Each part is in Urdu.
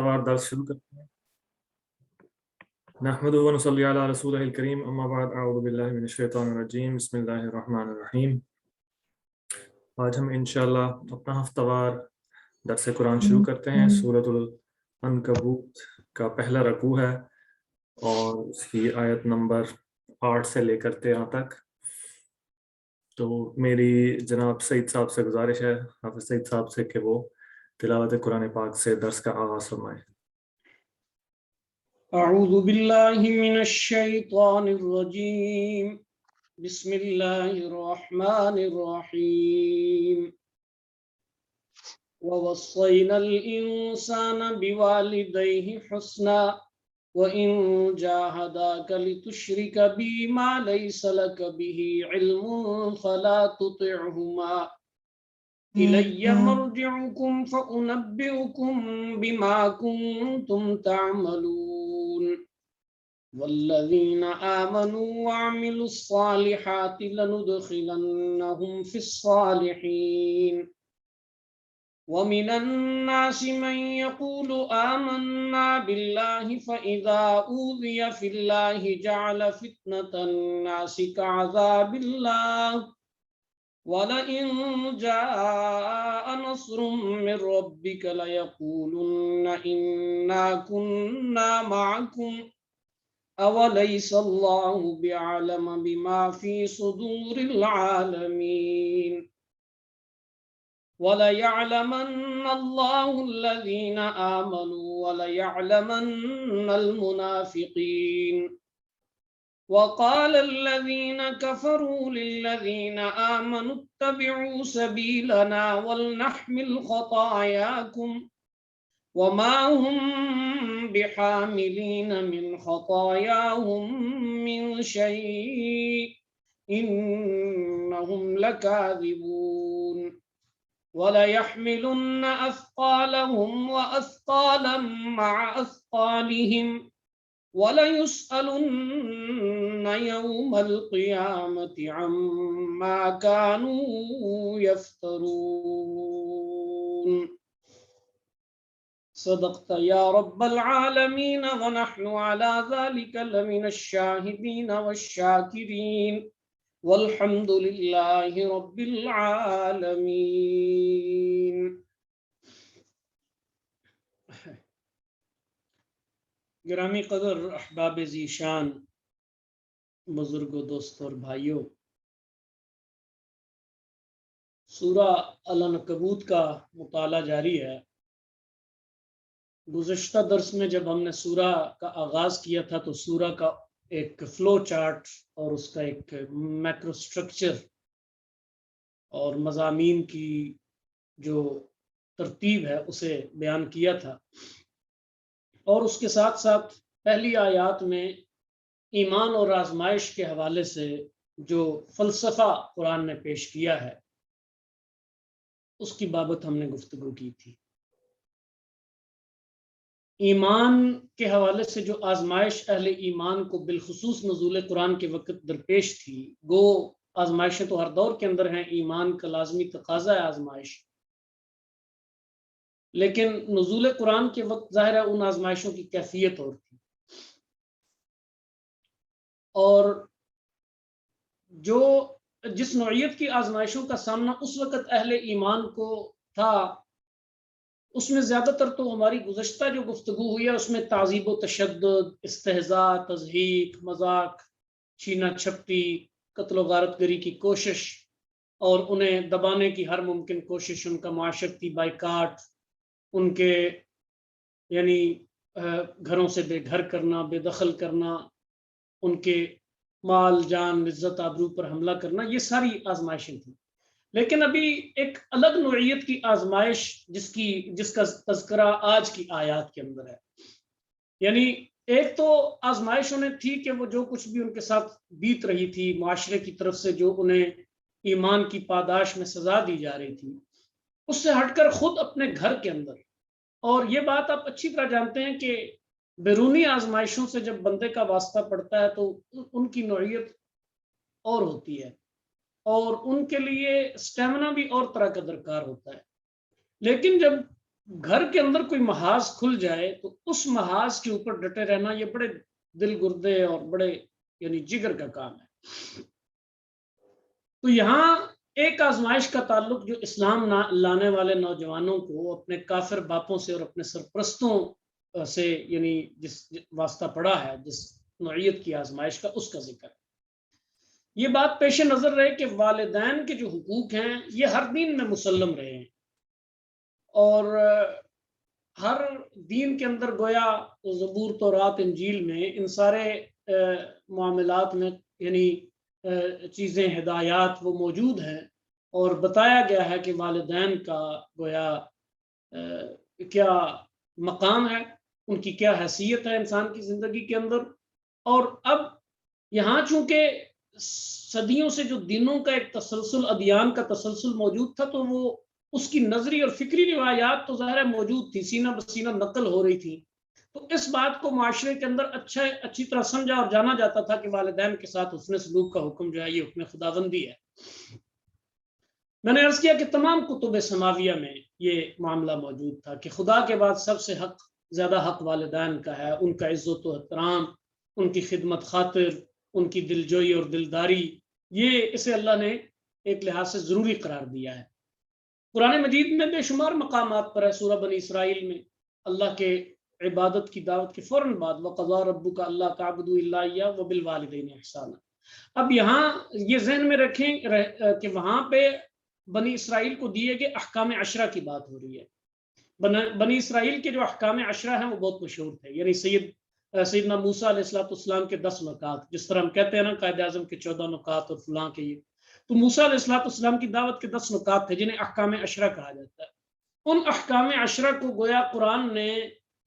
ہفتہ درس شروع کرتے ہیں۔ نحمد و نصلی علی رسول الکریم، اما بعد، اعوذ باللہ من الشیطان الرجیم، بسم اللہ الرحمن الرحیم۔ آج ہم انشاءاللہ اپنا ہفتہ وار درس قرآن شروع کرتے ہیں۔ سورۃ العنکبوت کا پہلا رکوع ہے اور اس کی آیت نمبر 8 سے لے کر 13 تک۔ تو میری جناب سعید صاحب سے گزارش ہے، حافظ سعید صاحب سے، کہ وہ تلاوت قرآن پاک سے درس کا آغاز فرمائیں۔ اعوذ باللہ من الشیطان الرجیم، بسم اللہ الرحمن الرحیم۔ ووصینا الانسان بوالدیہ حسنا وَإِن جَاهَدَاكَ لِتُشْرِكَ بِي مَا لَيْسَ لَكَ بِهِ عِلْمٌ فَلَا تُطِعْهُمَا إِلَيَّ مَرْجِعُكُمْ فَأُنَبِّئُكُم بِمَا كُنتُمْ تَعْمَلُونَ وَالَّذِينَ آمَنُوا وَعَمِلُوا الصَّالِحَاتِ لَنُدْخِلَنَّهُمْ فِي الصَّالِحِينَ وَمِنَ النَّاسِ مَن يَقُولُ آمَنَّا بِاللَّهِ فَإِذَا أُوذِيَ فِي اللَّهِ جَعَلَ فِتْنَةَ النَّاسِ كَعَذَابِ اللَّهِ وَلَئِن جَاءَ نَصْرٌ مِّن رَّبِّكَ لَيَقُولُنَّ إِنَّا كُنَّا مَعَكُمْ أَوَلَيْسَ اللَّهُ بِأَعْلَمَ بِمَا فِي صُدُورِ الْعَالَمِينَ وَلَيَعْلَمَنَّ اللَّهُ الَّذِينَ آمَنُوا وَلَيَعْلَمَنَّ الْمُنَافِقِينَ وَقَالَ الَّذِينَ كَفَرُوا لِلَّذِينَ آمَنُوا اتَّبِعُوا سَبِيلَنَا وَلْنَحْمِلْ خَطَايَاكُمْ وَمَا هُمْ بِحَامِلِينَ مِنْ خَطَايَاهُمْ مِنْ شَيْءٍ إِنَّهُمْ لَكَاذِبُونَ وَلَيَحْمِلُنَّ أَثْقَالَهُمْ وَأَثْقَالًا مَعَ أَثْقَالِهِمْ وَلَيُسْأَلُنَّ يَوْمَ الْقِيَامَةِ عَمَّا كَانُوا يَفْتَرُونَ۔ صدقت یا رب العالمین ونحن على ذلك لمن الشاہدین والشاکرین والحمد للہ رب العالمین۔ گرامی قدر احباب ذیشان، بزرگوں، دوستوں اور بھائیوں، سورہ العنکبوت کا مطالعہ جاری ہے۔ گزشتہ درس میں جب ہم نے سورہ کا آغاز کیا تھا تو سورہ کا ایک فلو چارٹ اور اس کا ایک میکرو سٹرکچر اور مضامین کی جو ترتیب ہے اسے بیان کیا تھا، اور اس کے ساتھ ساتھ پہلی آیات میں ایمان اور آزمائش کے حوالے سے جو فلسفہ قرآن نے پیش کیا ہے اس کی بابت ہم نے گفتگو کی تھی۔ ایمان کے حوالے سے جو آزمائش اہل ایمان کو بالخصوص نزول قرآن کے وقت درپیش تھی، گو آزمائشیں تو ہر دور کے اندر ہیں، ایمان کا لازمی تقاضا ہے آزمائش، لیکن نزول قرآن کے وقت ظاہر ہے ان آزمائشوں کی کیفیت اور تھی، اور جو جس نوعیت کی آزمائشوں کا سامنا اس وقت اہل ایمان کو تھا، اس میں زیادہ تر تو ہماری گزشتہ جو گفتگو ہوئی ہے اس میں تعذیب و تشدد، استہزاء، تضحیک، مذاق، چھینا چھپٹی، قتل و غارت گری کی کوشش اور انہیں دبانے کی ہر ممکن کوشش، ان کا معاشرتی بائیکاٹ، ان کے یعنی گھروں سے بے گھر کرنا، بے دخل کرنا، ان کے مال، جان، عزت، آبرو پر حملہ کرنا، یہ ساری آزمائشیں تھیں۔ لیکن ابھی ایک الگ نوعیت کی آزمائش جس کا تذکرہ آج کی آیات کے اندر ہے، یعنی ایک تو آزمائش انہیں تھی کہ وہ جو کچھ بھی ان کے ساتھ بیت رہی تھی، معاشرے کی طرف سے جو انہیں ایمان کی پاداش میں سزا دی جا رہی تھی، اس سے ہٹ کر خود اپنے گھر کے اندر، اور یہ بات آپ اچھی طرح جانتے ہیں کہ بیرونی آزمائشوں سے جب بندے کا واسطہ پڑتا ہے تو ان کی نوعیت اور ہوتی ہے اور ان کے لیے سٹیمنا بھی اور طرح کا درکار ہوتا ہے، لیکن جب گھر کے اندر کوئی محاذ کھل جائے تو اس محاذ کے اوپر ڈٹے رہنا یہ بڑے دل گردے اور بڑے یعنی جگر کا کام ہے۔ تو یہاں ایک آزمائش کا تعلق جو اسلام لانے والے نوجوانوں کو اپنے کافر باپوں سے اور اپنے سرپرستوں سے یعنی جس واسطہ پڑا ہے، جس نوعیت کی آزمائش کا، اس کا ذکر ہے۔ یہ بات پیش نظر رہے کہ والدین کے جو حقوق ہیں یہ ہر دین میں مسلم رہے ہیں، اور ہر دین کے اندر گویا زبور، تورات، انجیل میں ان سارے معاملات میں یعنی چیزیں، ہدایات وہ موجود ہیں، اور بتایا گیا ہے کہ والدین کا گویا کیا مقام ہے، ان کی کیا حیثیت ہے انسان کی زندگی کے اندر۔ اور اب یہاں چونکہ صدیوں سے جو دینوں کا ایک تسلسل، ادیان کا تسلسل موجود تھا، تو وہ اس کی نظری اور فکری روایات تو ظاہر موجود تھی، سینہ بسینہ نقل ہو رہی تھی، تو اس بات کو معاشرے کے اندر اچھی طرح سمجھا اور جانا جاتا تھا کہ والدین کے ساتھ حسن سلوک کا حکم جو ہے یہ حکم خداوندی ہے۔ میں نے عرض کیا کہ تمام کتب سماویہ میں یہ معاملہ موجود تھا کہ خدا کے بعد سب سے زیادہ حق والدین کا ہے، ان کا عزت و احترام، ان کی خدمت خاطر، ان کی دلجوئی اور دلداری، اسے اللہ نے ایک لحاظ سے ضروری قرار دیا ہے۔ قرآن مجید میں بے شمار مقامات پر ہے، سورہ بنی اسرائیل میں اللہ کے عبادت کی دعوت کے فوراً بعد وَقَضَىٰ رَبُّكَ أَلَّا تَعْبُدُوا إِلَّا إِيَّاهُ وَبِالْوَالِدَيْنِ إِحْسَانًا۔ اب یہاں یہ ذہن میں رکھیں کہ وہاں پہ بنی اسرائیل کو دیے گئے احکام عشرہ کی بات ہو رہی ہے۔ بنی اسرائیل کے جو احکام عشرہ ہیں وہ بہت مشہور تھے، یعنی سیدنا موسیٰ علیہ السلام کے 10 نکات، جس طرح ہم کہتے ہیں نا قائد اعظم کے 14 نکات اور فلاں کے، یہ تو موسیٰ علیہ السلام کی دعوت کے 10 نکات تھے جنہیں احکام عشرہ کہا جاتا ہے۔ ان احکام عشرہ کو گویا قرآن نے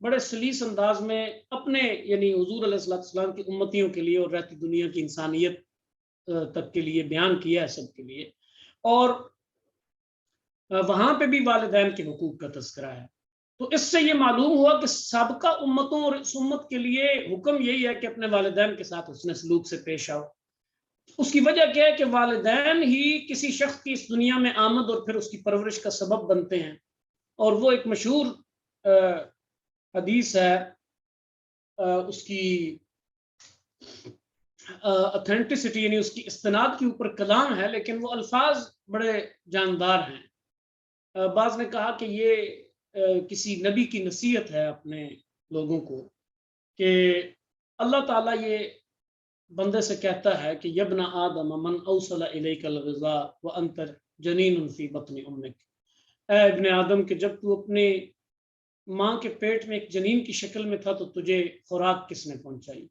بڑے سلیس انداز میں اپنے یعنی حضور علیہ السلام کی امتیوں کے لیے اور رہتی دنیا کی انسانیت تک کے لیے بیان کیا ہے، سب کے لیے، اور وہاں پہ بھی والدین کے حقوق کا تذکرہ ہے۔ تو اس سے یہ معلوم ہوا کہ سابقہ امتوں اور اس امت کے لیے حکم یہی ہے کہ اپنے والدین کے ساتھ حسن سلوک سے پیش آؤ۔ اس کی وجہ کیا ہے کہ والدین ہی کسی شخص کی اس دنیا میں آمد اور پھر اس کی پرورش کا سبب بنتے ہیں، اور وہ ایک مشہور حدیث ہے، اس کی اتھینٹسٹی یعنی اس کی استناد کے اوپر کلام ہے، لیکن وہ الفاظ بڑے جاندار ہیں۔ بعض نے کہا کہ یہ کسی نبی کی نصیحت ہے اپنے لوگوں کو، کہ اللہ تعالیٰ یہ بندے سے کہتا ہے کہ یبن آدم من اوصل الیک الغذاء وانت جنین فی بطن امک، اے ابن آدم کہ جب تو اپنے ماں کے پیٹ میں ایک جنین کی شکل میں تھا تو تجھے خوراک کس نے پہنچائی؟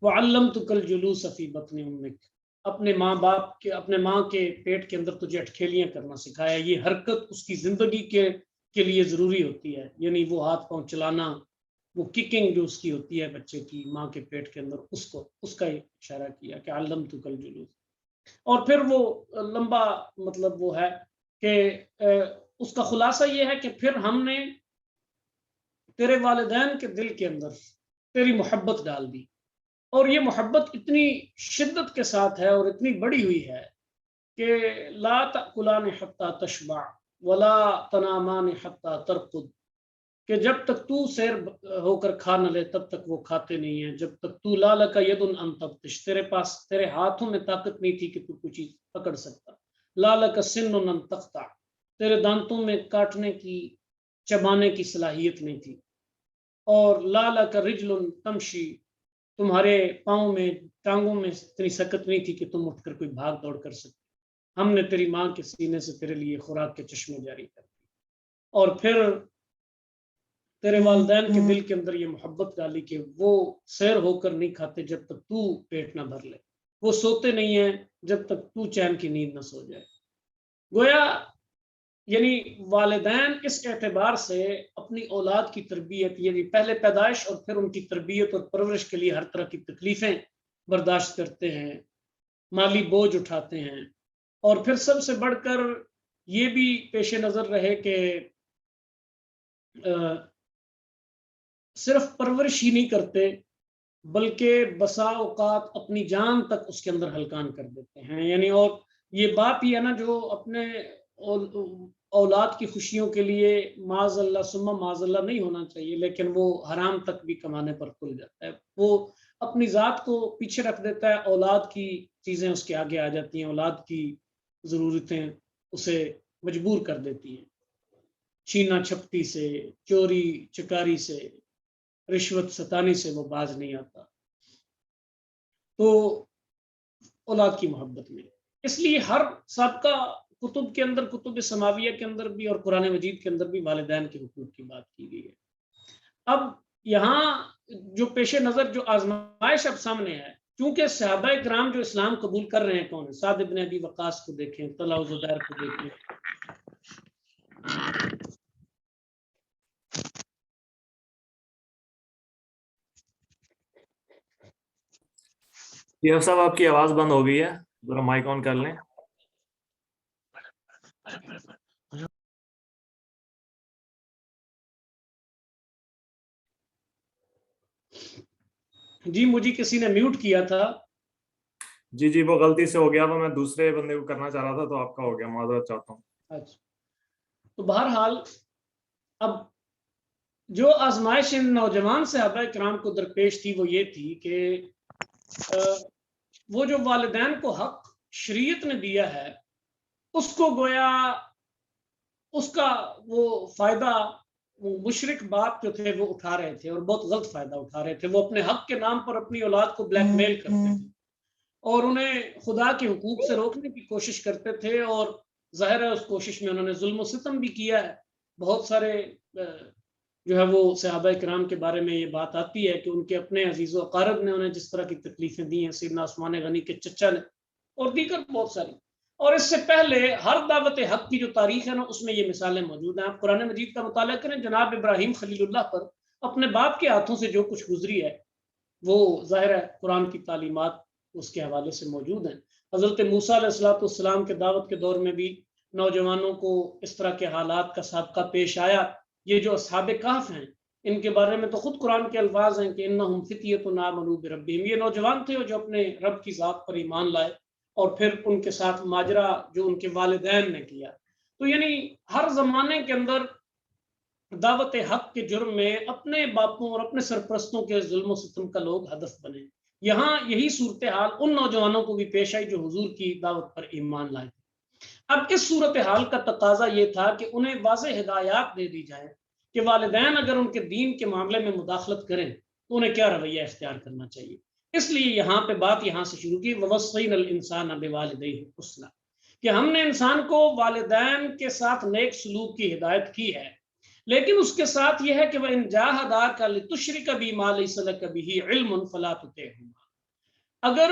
وعلمتک الجلوس فی بطن امک، اپنے ماں کے پیٹ کے اندر تجھے اٹکھیلیاں کرنا سکھایا۔ یہ حرکت اس کی زندگی کے لیے ضروری ہوتی ہے، یعنی وہ ہاتھ پاؤں چلانا، وہ ککنگ جو اس کی ہوتی ہے بچے کی ماں کے پیٹ کے اندر، اس کا اشارہ کیا کہ علمتک الجلوس۔ اور پھر وہ لمبا مطلب وہ ہے کہ اس کا خلاصہ یہ ہے کہ پھر ہم نے تیرے والدین کے دل کے اندر تیری محبت ڈال دی، اور یہ محبت اتنی شدت کے ساتھ ہے اور اتنی بڑی ہوئی ہے کہ لا تأکلان حتی تشبع ولا تنامان حتی ترقد، کہ جب تک تو سیر ہو کر کھا نہ لے تب تک وہ کھاتے نہیں ہیں، جب تک تو لا لک ید ان تبطش، تیرے ہاتھوں میں طاقت نہیں تھی کہ تو کوئی چیز پکڑ سکتا، لا لک سن ان تقطع، تیرے دانتوں میں کاٹنے کی، چبانے کی صلاحیت نہیں تھی، اور لا لک رجل تمشی، تمہارے پاؤں میں، ٹانگوں میں اتنی سکت نہیں تھی کہ تم اٹھ کر کوئی بھاگ دوڑ کر سکتے۔ ہم نے تیری ماں کے سینے سے تیرے لیے خوراک کے چشمے جاری کر دی، اور پھر تیرے والدین کے دل کے اندر یہ محبت ڈالی کہ وہ سیر ہو کر نہیں کھاتے جب تک تو پیٹ نہ بھر لے، وہ سوتے نہیں ہیں جب تک تو چین کی نیند نہ سو جائے۔ گویا یعنی والدین اس اعتبار سے اپنی اولاد کی تربیت، یعنی پہلے پیدائش اور پھر ان کی تربیت اور پرورش کے لیے ہر طرح کی تکلیفیں برداشت کرتے ہیں، مالی بوجھ اٹھاتے ہیں، اور پھر سب سے بڑھ کر یہ بھی پیش نظر رہے کہ صرف پرورش ہی نہیں کرتے بلکہ بسا اوقات اپنی جان تک اس کے اندر ہلکان کر دیتے ہیں، یعنی اور یہ باپ ہی ہے نا جو اپنے اولاد کی خوشیوں کے لیے معاذ اللہ ثم معاذ اللہ نہیں ہونا چاہیے، لیکن وہ حرام تک بھی کمانے پر تل جاتا ہے، وہ اپنی ذات کو پیچھے رکھ دیتا ہے، اولاد کی چیزیں اس کے آگے آ جاتی ہیں، اولاد کی ضرورتیں اسے مجبور کر دیتی ہیں، چھینا چھپٹی سے، چوری چکاری سے، رشوت ستانی سے وہ باز نہیں آتا۔ تو اولاد کی محبت میں اس لیے ہر سابقہ کتب کے اندر، کتب سماویہ کے اندر بھی اور قرآن مجید کے اندر بھی والدین کے حقوق کی بات کی گئی ہے۔ اب یہاں جو پیش نظر جو آزمائش اب سامنے ہے، چونکہ صحابہ کرام جو اسلام قبول کر رہے ہیں کون ہیں؟ سعد بن ابی وقاص کو دیکھیں، طلحہ و زبیر کو دیکھیں، یہ صاحب آپ کی آواز بند ہو گئی ہے، ذرا مائک آن کر لیں۔ جی مجھے کسی نے میوٹ کیا تھا۔ جی وہ غلطی سے ہو گیا، وہ میں دوسرے بندے کو کرنا چاہ رہا تھا تو آپ کا ہو گیا، معذرت چاہتا ہوں۔ اچھا، تو بہرحال اب جو آزمائش ان نوجوان صحابہ کرام کو درپیش تھی وہ یہ تھی کہ وہ جو والدین کو حق شریعت نے دیا ہے اس کو گویا اس کا وہ فائدہ وہ مشرک باپ جو تھے وہ اٹھا رہے تھے، اور بہت غلط فائدہ اٹھا رہے تھے۔ وہ اپنے حق کے نام پر اپنی اولاد کو بلیک میل کرتے تھے اور انہیں خدا کے حقوق سے روکنے کی کوشش کرتے تھے، اور ظاہر ہے اس کوشش میں انہوں نے ظلم و ستم بھی کیا ہے۔ بہت سارے جو ہے وہ صحابہ کرام کے بارے میں یہ بات آتی ہے کہ ان کے اپنے عزیز و اقارب نے انہیں جس طرح کی تکلیفیں دی ہیں، سیدنا عثمان غنی کے چچا نے اور دیگر بہت ساری، اور اس سے پہلے ہر دعوت حق کی جو تاریخ ہے نا اس میں یہ مثالیں موجود ہیں۔ آپ قرآن مجید کا مطالعہ کریں، جناب ابراہیم خلیل اللہ پر اپنے باپ کے ہاتھوں سے جو کچھ گزری ہے وہ ظاہر ہے قرآن کی تعلیمات اس کے حوالے سے موجود ہیں۔ حضرت موسیٰ علیہ السلام کے دعوت کے دور میں بھی نوجوانوں کو اس طرح کے حالات کا سابقہ پیش آیا۔ یہ جو اصحاب کہف ہیں ان کے بارے میں تو خود قرآن کے الفاظ ہیں کہ انہم فتیۃ آمنوا بربہم، یہ نوجوان تھے جو اپنے رب کی ذات پر ایمان لائے، اور پھر ان کے ساتھ ماجرا جو ان کے والدین نے کیا۔ تو یعنی ہر زمانے کے اندر دعوت حق کے جرم میں اپنے باپوں اور اپنے سرپرستوں کے ظلم و ستم کا لوگ ہدف بنے۔ یہاں یہی صورتحال ان نوجوانوں کو بھی پیش آئی جو حضور کی دعوت پر ایمان لائے تھے۔ اب اس صورتحال کا تقاضا یہ تھا کہ انہیں واضح ہدایات دے دی جائیں کہ والدین اگر ان کے دین کے معاملے میں مداخلت کریں تو انہیں کیا رویہ اختیار کرنا چاہیے۔ اس لیے یہاں پہ بات یہاں سے شروع کی، وَوَصَّيْنَا الْإِنسَانَ بِوَالِدَيْهِ حُسْنًا، کہ ہم نے انسان کو والدین کے ساتھ نیک سلوک کی ہدایت کی ہے، لیکن اس کے ساتھ یہ ہے کہ وَإِن جَاهَدَاكَ لِتُشْرِكَ بِي مَا لَيْسَ لَكَ بِهِ عِلْمٌ فَلَا تُطِعْهُمَا، اگر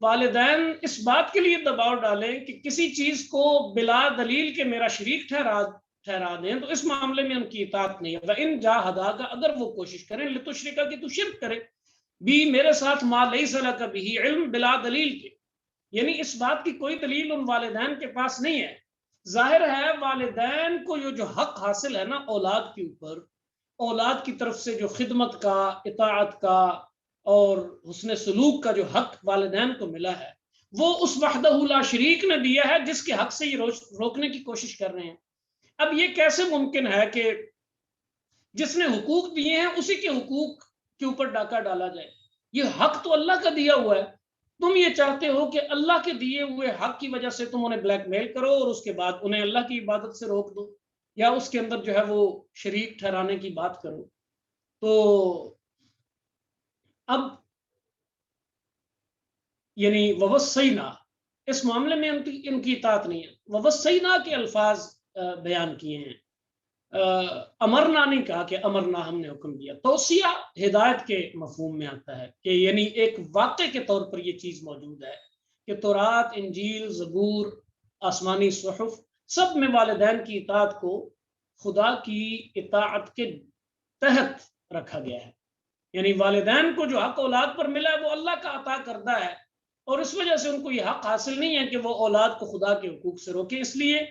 والدین اس بات کے لیے دباؤ ڈالیں کہ کسی چیز کو بلا دلیل کے میرا شریک ٹھہرا دیں تو اس معاملے میں ان کی اطاعت نہیں ہے۔ وَإِن جَاهَدَاكَ، اگر وہ کوشش کریں لِتُشْرِكَ کہ تو شرک کرے، بھی میرے ساتھ ما لیس لک بہ علم، بلا دلیل کے، یعنی اس بات کی کوئی دلیل ان والدین کے پاس نہیں ہے۔ ظاہر ہے والدین کو جو حق حاصل ہے نا اولاد کے اوپر، اولاد کی طرف سے جو خدمت کا، اطاعت کا اور حسن سلوک کا جو حق والدین کو ملا ہے وہ اس وحدہ لا شریک نے دیا ہے جس کے حق سے یہ روکنے کی کوشش کر رہے ہیں۔ اب یہ کیسے ممکن ہے کہ جس نے حقوق دیے ہیں اسی کے حقوق کے اوپر ڈاکہ ڈالا جائے؟ یہ حق تو اللہ کا دیا ہوا ہے، تم یہ چاہتے ہو کہ اللہ کے دیے ہوئے حق کی وجہ سے تم انہیں بلیک میل کرو اور اس کے بعد انہیں اللہ کی عبادت سے روک دو یا اس کے اندر جو ہے وہ شریک ٹھہرانے کی بات کرو۔ تو اب یعنی ووصینا اس معاملے میں ان کی اطاعت نہیں ہے۔ ووصینا کے الفاظ بیان کیے ہیں، امرنا نہیں کہا کہ امرنا ہم نے حکم دیا۔ توصیہ ہدایت کے مفہوم میں آتا ہے کہ یعنی ایک واقعے کے طور پر یہ چیز موجود ہے کہ تورات، انجیل، زبور، آسمانی صحف سب میں والدین کی اطاعت کو خدا کی اطاعت کے تحت رکھا گیا ہے۔ یعنی والدین کو جو حق اولاد پر ملا ہے وہ اللہ کا عطا کردہ ہے، اور اس وجہ سے ان کو یہ حق حاصل نہیں ہے کہ وہ اولاد کو خدا کے حقوق سے روکے۔ اس لیے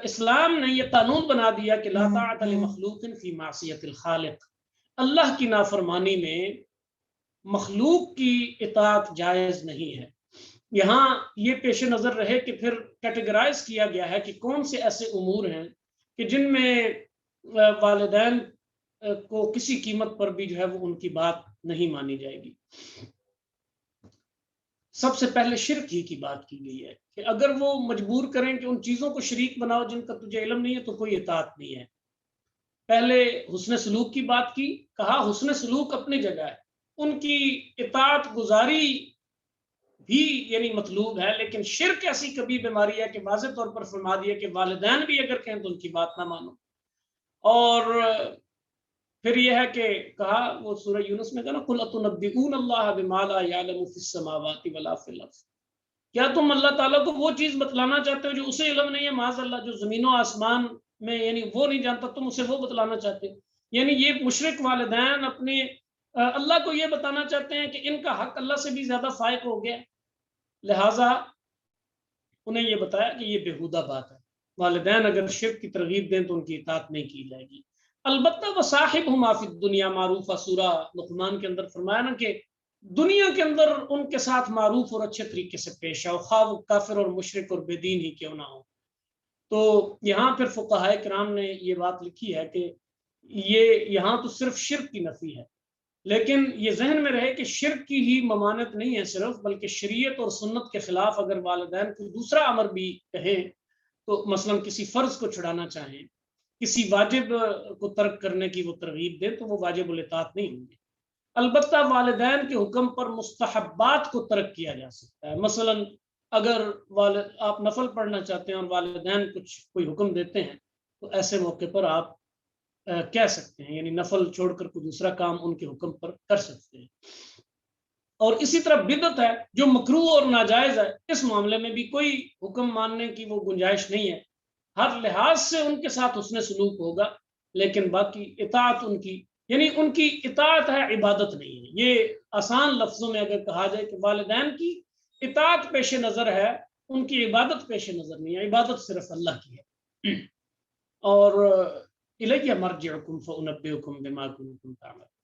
اسلام نے یہ قانون بنا دیا کہ لا طاعت لمخلوق فی معصیت الخالق، اللہ کی نافرمانی میں مخلوق کی اطاعت جائز نہیں ہے۔ یہاں یہ پیش نظر رہے کہ پھر کیٹیگرائز کیا گیا ہے کہ کون سے ایسے امور ہیں کہ جن میں والدین کو کسی قیمت پر بھی جو ہے وہ ان کی بات نہیں مانی جائے گی۔ سب سے پہلے شرک ہی کی بات کی گئی ہے کہ اگر وہ مجبور کریں کہ ان چیزوں کو شریک بناؤ جن کا تجھے علم نہیں ہے تو کوئی اطاعت نہیں ہے۔ پہلے حسن سلوک کی بات کی، کہا حسن سلوک اپنی جگہ ہے، ان کی اطاعت گزاری بھی یعنی مطلوب ہے، لیکن شرک ایسی کبھی بیماری ہے کہ واضح طور پر فرما دیا کہ والدین بھی اگر کہیں تو ان کی بات نہ مانو۔ اور پھر یہ ہے کہ کہا وہ سورہ یونس میں کہا نا قُلْ أَتُنَبِّئُونَ اللَّهَ بِمَا لَا يَعْلَمُ فِي السَّمَاوَاتِ وَلَا فِي الْأَرْضِ، کیا تم اللہ تعالیٰ کو وہ چیز بتلانا چاہتے ہو جو اسے علم نہیں ہے؟ معاذ اللہ، جو زمین و آسمان میں یعنی وہ نہیں جانتا، تم اسے وہ بتلانا چاہتے ہو؟ یعنی یہ مشرک والدین اپنے اللہ کو یہ بتانا چاہتے ہیں کہ ان کا حق اللہ سے بھی زیادہ فائق ہو گیا، لہٰذا انہیں یہ بتایا کہ یہ بےہودہ بات ہے، والدین اگر شرک کی ترغیب دیں تو ان کی اطاعت نہیں کی جائے گی۔ البتہ وصاحبہما فی الدنیا معروفہ، سورہ لقمان کے اندر فرمایا نا کہ دنیا کے اندر ان کے ساتھ معروف اور اچھے طریقے سے پیش آؤ، خواہ وہ کافر اور مشرک اور بے دین ہی کیوں نہ ہو۔ تو یہاں پھر فقہائے کرام نے یہ بات لکھی ہے کہ یہ یہاں تو صرف شرک کی نفی ہے، لیکن یہ ذہن میں رہے کہ شرک کی ہی ممانعت نہیں ہے صرف، بلکہ شریعت اور سنت کے خلاف اگر والدین کو دوسرا امر بھی کہیں، تو مثلا کسی فرض کو چھڑانا چاہیں، کسی واجب کو ترک کرنے کی وہ ترغیب دیں، تو وہ واجب الاطاعت نہیں ہوں گے۔ البتہ والدین کے حکم پر مستحبات کو ترک کیا جا سکتا ہے، مثلا اگر آپ نفل پڑھنا چاہتے ہیں اور والدین کوئی حکم دیتے ہیں تو ایسے موقع پر آپ کہہ سکتے ہیں، یعنی نفل چھوڑ کر کوئی دوسرا کام ان کے حکم پر کر سکتے ہیں۔ اور اسی طرح بدعت ہے جو مکروہ اور ناجائز ہے، اس معاملے میں بھی کوئی حکم ماننے کی وہ گنجائش نہیں ہے، ہر لحاظ سے ان کے ساتھ حسن سلوک ہوگا، لیکن باقی اطاعت ان کی یعنی ان کی اطاعت ہے، عبادت نہیں ہے۔ یہ آسان لفظوں میں اگر کہا جائے کہ والدین کی اطاعت پیش نظر ہے، ان کی عبادت پیش نظر نہیں ہے، عبادت صرف اللہ کی ہے۔ اور الیہ مرجعکم فانبئکم بما کنتم تعملون،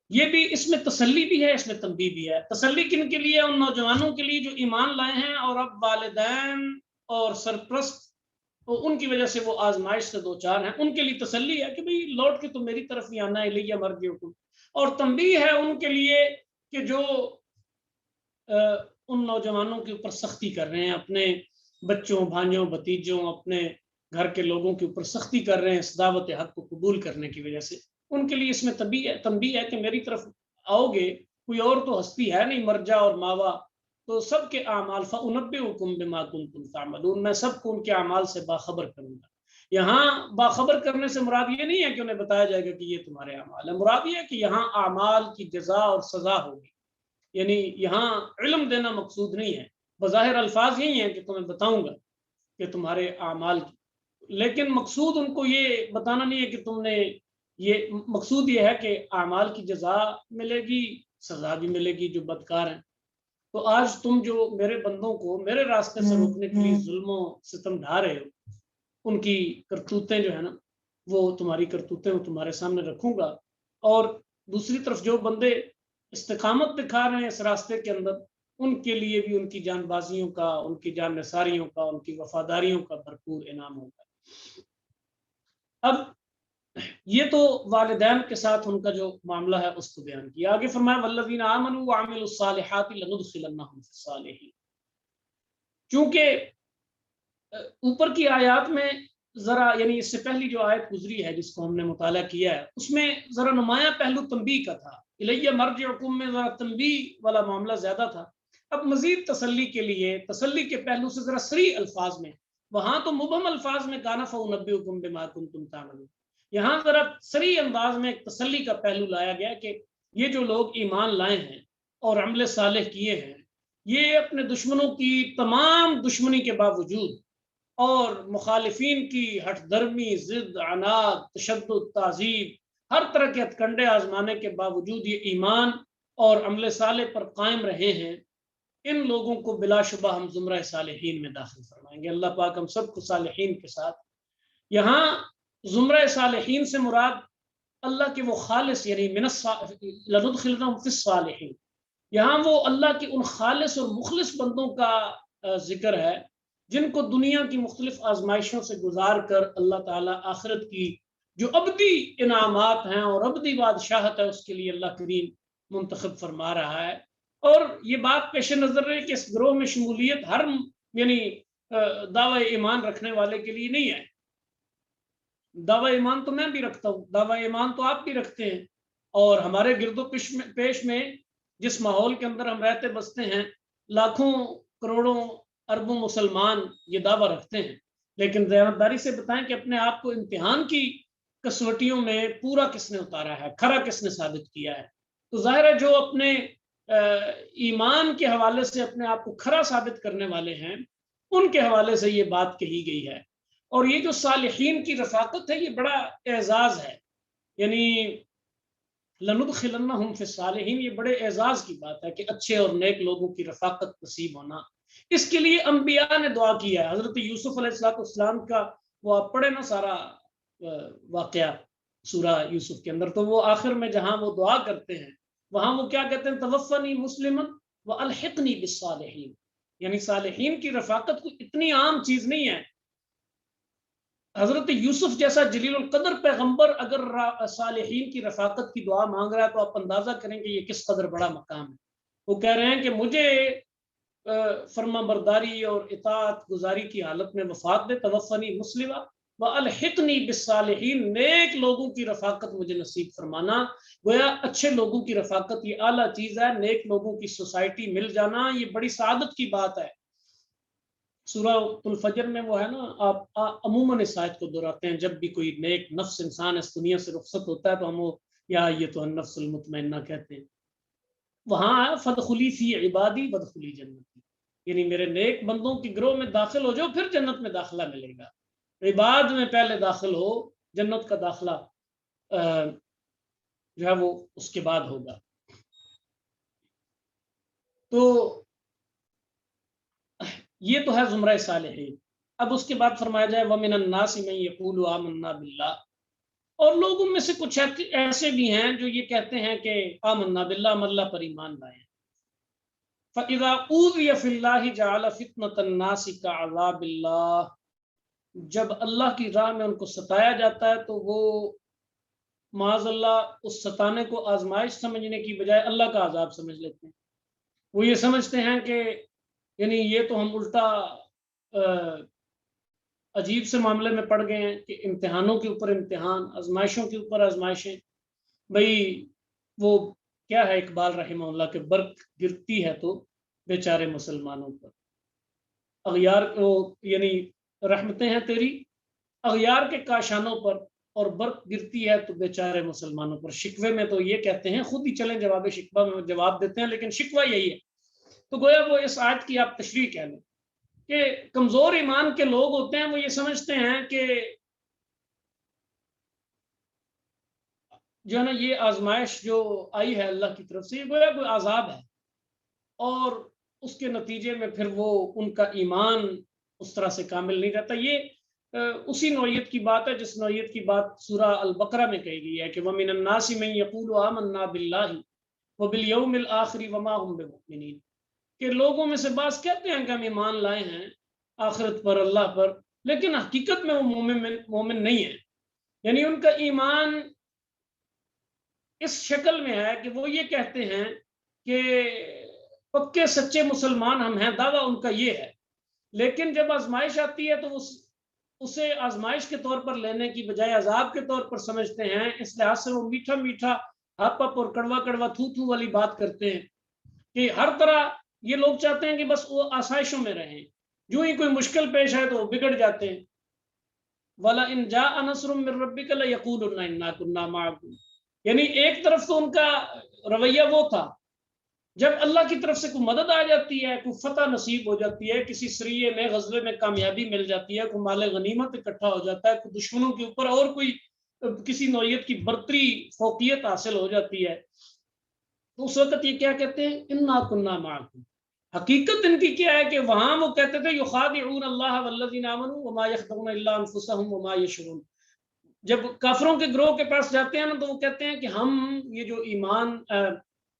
یہ بھی اس میں تسلی بھی ہے، اس میں تنبیہ بھی ہے۔ تسلی کن کے لیے؟ ان نوجوانوں کے لیے جو ایمان لائے ہیں اور اب والدین اور سرپرست ان کی وجہ سے وہ آزمائش سے دو چار ہیں، ان کے لیے تسلی ہے کہ بھئی لوٹ کے تو میری طرف ہی آنا ہے، الیہ مرجعکم۔ اور تنبیہ ہے ان کے لیے کہ جو ان نوجوانوں کے اوپر سختی کر رہے ہیں، اپنے بچوں، بھانجوں، بھتیجوں، اپنے گھر کے لوگوں کے اوپر سختی کر رہے ہیں اس دعوت حق کو قبول کرنے کی وجہ سے، ان کے لیے اس میں تنبیہ ہے کہ میری طرف آؤ گے، کوئی اور تو ہستی ہے نہیں مرجع اور ماوا، تو سب کے اعمال فانبئکم بما کنتم تعملون، میں سب کو ان کے اعمال سے باخبر کروں گا۔ یہاں باخبر کرنے سے مراد یہ نہیں ہے کہ انہیں بتایا جائے گا کہ یہ تمہارے اعمال ہیں، مراد یہ ہے کہ یہاں اعمال کی جزا اور سزا ہوگی، یعنی یہاں علم دینا مقصود نہیں ہے، بظاہر الفاظ یہی ہیں کہ تمہیں بتاؤں گا کہ تمہارے اعمال کی، لیکن مقصود ان کو یہ بتانا نہیں ہے کہ تم نے یہ، مقصود یہ ہے کہ اعمال کی جزا ملے گی، سزا بھی ملے گی جو بدکار ہیں۔ تو آج تم جو میرے بندوں کو میرے راستے سے روکنے کے لیے ظلم و ستم ڈھا رہے ہو، ان کی کرتوتیں جو ہے نا، وہ تمہاری کرتوتیں وہ تمہارے سامنے رکھوں گا، اور دوسری طرف جو بندے استقامت دکھا رہے ہیں اس راستے کے اندر، ان کے لیے بھی ان کی جان بازیوں کا، ان کی جان نثاریوں کا، ان کی وفاداریوں کا بھرپور انعام ہوگا۔ اب یہ تو والدین کے ساتھ ان کا جو معاملہ ہے اس کو بیان کیا، آگے فرمایا والذین آمنوا وعملوا الصالحات لندخلنہم فی الصالحین۔ چونکہ اوپر کی آیات میں ذرا یعنی اس سے پہلی جو آیت گزری ہے جس کو ہم نے مطالعہ کیا ہے، اس میں ذرا نمایاں پہلو تنبیہ کا تھا، الیہ مرجعکم میں ذرا تنبیہ والا معاملہ زیادہ تھا۔ اب مزید تسلی کے لیے، تسلی کے پہلو سے ذرا صریح الفاظ میں، وہاں تو مبہم الفاظ میں کہا نا فانبئکم بما کنتم تعملون، یہاں ذرا صریح انداز میں ایک تسلی کا پہلو لایا گیا کہ یہ جو لوگ ایمان لائے ہیں اور عمل صالح کیے ہیں، یہ اپنے دشمنوں کی تمام دشمنی کے باوجود اور مخالفین کی ہٹ درمی، ضد، عناد، تشدد، تعذیب، ہر طرح کے ہتھ کنڈے آزمانے کے باوجود یہ ایمان اور عمل صالح پر قائم رہے ہیں، ان لوگوں کو بلا شبہ ہم زمرہ صالحین میں داخل فرمائیں گے۔ اللہ پاک ہم سب کو صالحین کے ساتھ، یہاں زمرہ صالحین سے مراد اللہ کے وہ خالص یعنی لندخلنہم فی الصالحین، یہاں وہ اللہ کی ان خالص اور مخلص بندوں کا ذکر ہے جن کو دنیا کی مختلف آزمائشوں سے گزار کر اللہ تعالیٰ آخرت کی جو ابدی انعامات ہیں اور ابدی بادشاہت ہے اس کے لیے اللہ کریم منتخب فرما رہا ہے۔ اور یہ بات پیش نظر رہے کہ اس گروہ میں شمولیت ہر یعنی دعوی ایمان رکھنے والے کے لیے نہیں ہے۔ دعوی ایمان تو میں بھی رکھتا ہوں، دعوی ایمان تو آپ بھی رکھتے ہیں، اور ہمارے گرد و پیش میں جس ماحول کے اندر ہم رہتے بستے ہیں لاکھوں کروڑوں اربوں مسلمان یہ دعویٰ رکھتے ہیں، لیکن دیانتداری سے بتائیں کہ اپنے آپ کو امتحان کی کسوٹیوں میں پورا کس نے اتارا ہے، کھرا کس نے ثابت کیا ہے؟ تو ظاہر ہے جو اپنے ایمان کے حوالے سے اپنے آپ کو کھرا ثابت کرنے والے ہیں ان کے حوالے سے یہ بات کہی گئی ہے۔ اور یہ جو صالحین کی رفاقت ہے یہ بڑا اعزاز ہے، یعنی لَنُدْخِلَنَّهُمْ فِي الصَّالِحِينَ، یہ بڑے اعزاز کی بات ہے کہ اچھے اور نیک لوگوں کی رفاقت نصیب ہونا۔ اس کے لیے انبیاء نے دعا کیا ہے۔ حضرت یوسف علیہ السلام کا وہ آپ پڑھے نا سارا واقعہ سورہ یوسف کے اندر، تو وہ آخر میں جہاں وہ دعا کرتے ہیں وہاں وہ کیا کہتے ہیں؟ توفنی مسلما والحقنی بالصالحین، یعنی صالحین کی رفاقت کوئی اتنی عام چیز نہیں ہے۔ حضرت یوسف جیسا جلیل القدر پیغمبر اگر صالحین کی رفاقت کی دعا مانگ رہا ہے تو آپ اندازہ کریں کہ یہ کس قدر بڑا مقام ہے۔ وہ کہہ رہے ہیں کہ مجھے فرما برداری اور اطاعت گزاری کی حالت میں وفات دے، توفنی مسلمہ والحقنی بالصالحین، نیک لوگوں کی رفاقت مجھے نصیب فرمانا۔ گویا اچھے لوگوں کی رفاقت یہ اعلیٰ چیز ہے، نیک لوگوں کی سوسائٹی مل جانا یہ بڑی سعادت کی بات ہے۔ سورہ الفجر میں وہ ہے نا، آپ عموماً اس آیت کو دہراتے ہیں جب بھی کوئی نیک نفس انسان اس دنیا سے رخصت ہوتا ہے تو ہم وہ یا یہ تو النفس المطمئنہ کہتے ہیں۔ وہاں فدخلی فی عبادی ودخلی جنتی، یعنی میرے نیک بندوں کے گروہ میں داخل ہو جاؤ پھر جنت میں داخلہ ملے گا۔ عباد میں پہلے داخل ہو، جنت کا داخلہ جو ہے وہ اس کے بعد ہوگا۔ تو یہ تو ہے زمرہ صالحین۔ اب اس کے بعد فرمایا جائے وَمِنَ النَّاسِ مَن يَقُولُ آمَنَّا بِاللَّهِ، اور لوگوں میں سے کچھ ایسے بھی ہیں جو یہ کہتے ہیں کہ آمنا باللہ، ہم اللہ پر ایمان لائے ہیں۔ فَإِذَا أُوذِيَ فِي اللَّهِ جَعَلَ فِتْنَةَ النَّاسِ كَعَذَابِ اللَّهِ، جب اللہ کی راہ میں ان کو ستایا جاتا ہے تو وہ معاذ اللہ اس ستانے کو آزمائش سمجھنے کی بجائے اللہ کا عذاب سمجھ لیتے ہیں۔ وہ یہ سمجھتے ہیں کہ یعنی یہ تو ہم الٹا عجیب سے معاملے میں پڑ گئے ہیں کہ امتحانوں کے اوپر امتحان، آزمائشوں کے اوپر آزمائشیں۔ بھئی وہ کیا ہے اقبال رحمہ اللہ کے برق گرتی ہے تو بیچارے مسلمانوں پر، اغیار کو یعنی رحمتیں ہیں تیری اغیار کے کاشانوں پر، اور برق گرتی ہے تو بیچارے مسلمانوں پر۔ شکوے میں تو یہ کہتے ہیں، خود ہی چلیں جواب شکوہ میں جواب دیتے ہیں، لیکن شکوہ یہی ہے۔ تو گویا وہ اس آیت کی آپ تشریح کہہ لیں کہ کمزور ایمان کے لوگ ہوتے ہیں، وہ یہ سمجھتے ہیں کہ جو ہے نا یہ آزمائش جو آئی ہے اللہ کی طرف سے یہ گویا کوئی عذاب ہے، اور اس کے نتیجے میں پھر وہ ان کا ایمان اس طرح سے کامل نہیں رہتا۔ یہ اسی نوعیت کی بات ہے جس نوعیت کی بات سورہ البقرہ میں کہی گئی ہے کہ وَمِنَ النَّاسِ مَن يَقُولُ آمَنَّا بِاللَّهِ وَبِالْيَوْمِ الْآخِرِ وَمَا هُمْ بِمُؤْمِنِينَ، کہ لوگوں میں سے بعض کہتے ہیں کہ ہم ایمان لائے ہیں آخرت پر، اللہ پر، لیکن حقیقت میں وہ مومن نہیں ہے۔ یعنی ان کا ایمان اس شکل میں ہے کہ وہ یہ کہتے ہیں کہ پکے سچے مسلمان ہم ہیں، دعویٰ ان کا یہ ہے، لیکن جب آزمائش آتی ہے تو اسے آزمائش کے طور پر لینے کی بجائے عذاب کے طور پر سمجھتے ہیں۔ اس لحاظ سے وہ میٹھا میٹھا ہپ ہپ اور کڑوا کڑوا تھو تھو والی بات کرتے ہیں کہ ہر طرح یہ لوگ چاہتے ہیں کہ بس وہ آسائشوں میں رہیں، جو ہی کوئی مشکل پیش ہے تو وہ بگڑ جاتے ہیں۔ وَلَئِنْ جَاءَ نَصْرٌ مِّن رَّبِّكَ لَيَقُولُنَّ إِنَّا كُنَّا مَعَكُمْ، یعنی ایک طرف تو ان کا رویہ وہ تھا، جب اللہ کی طرف سے کوئی مدد آ جاتی ہے، کوئی فتح نصیب ہو جاتی ہے، کسی سریے میں غزوے میں کامیابی مل جاتی ہے، کوئی مال غنیمت اکٹھا ہو جاتا ہے، کوئی دشمنوں کے اوپر اور کوئی کسی نوعیت کی برتری فوقیت حاصل ہو جاتی ہے، تو اس وقت یہ کیا کہتے ہیں؟ انا کنا معکم۔ حقیقت ان کی کیا ہے کہ وہاں وہ کہتے تھے یخادعون اللہ والذین آمنوا وما یخدعون الا انفسهم وما یشعرون۔ جب کافروں کے گروہ کے پاس جاتے ہیں نا تو وہ کہتے ہیں کہ ہم یہ جو ایمان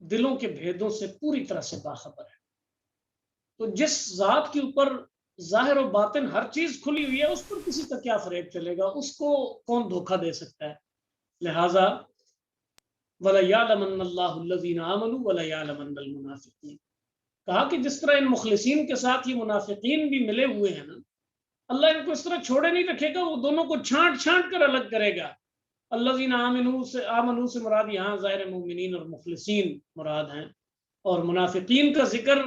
دلوں کے بھیدوں سے پوری طرح سے باخبر ہے۔ تو جس ذات کے اوپر ظاہر و باطن ہر چیز کھلی ہوئی ہے، اس پر کسی کا کیا فریب چلے گا، اس کو کون دھوکہ دے سکتا ہے؟ لہٰذا وَلَيَعْلَمَنَّ اللَّهُ الَّذِينَ آمَنُوا وَلَيَعْلَمَنَّ الْمُنَافِقِينَ۔ کہا کہ جس طرح ان مخلصین کے ساتھ یہ منافقین بھی ملے ہوئے ہیں نا، اللہ ان کو اس طرح چھوڑے نہیں رکھے گا، وہ دونوں کو چھانٹ چھانٹ کر الگ کرے گا۔ الذین آمنوا سے مراد یہاں ظاہر مومنین اور مخلصین مراد ہیں، اور منافقین کا ذکر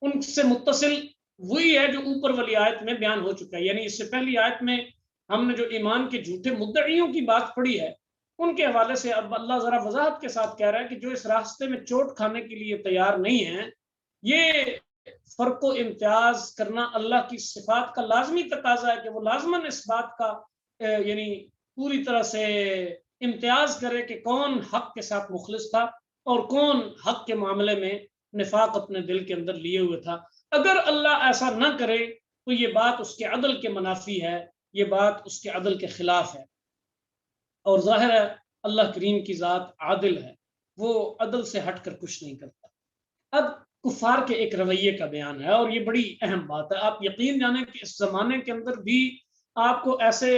ان سے متصل وہی ہے جو اوپر والی آیت میں بیان ہو چکا ہے۔ یعنی اس سے پہلی آیت میں ہم نے جو ایمان کے جھوٹے مدعیوں کی بات پڑھی ہے، ان کے حوالے سے اب اللہ ذرا وضاحت کے ساتھ کہہ رہا ہے کہ جو اس راستے میں چوٹ کھانے کے لیے تیار نہیں ہیں، یہ فرق و امتیاز کرنا اللہ کی صفات کا لازمی تقاضا ہے کہ وہ لازماً اس بات کا یعنی پوری طرح سے امتیاز کرے کہ کون حق کے ساتھ مخلص تھا اور کون حق کے معاملے میں نفاق اپنے دل کے اندر لیے ہوئے تھا۔ اگر اللہ ایسا نہ کرے تو یہ بات اس کے عدل کے منافی ہے، یہ بات اس کے عدل کے خلاف ہے، اور ظاہر ہے اللہ کریم کی ذات عادل ہے، وہ عدل سے ہٹ کر کچھ نہیں کرتا۔ اب کفار کے ایک رویے کا بیان ہے، اور یہ بڑی اہم بات ہے۔ آپ یقین جانیں کہ اس زمانے کے اندر بھی آپ کو ایسے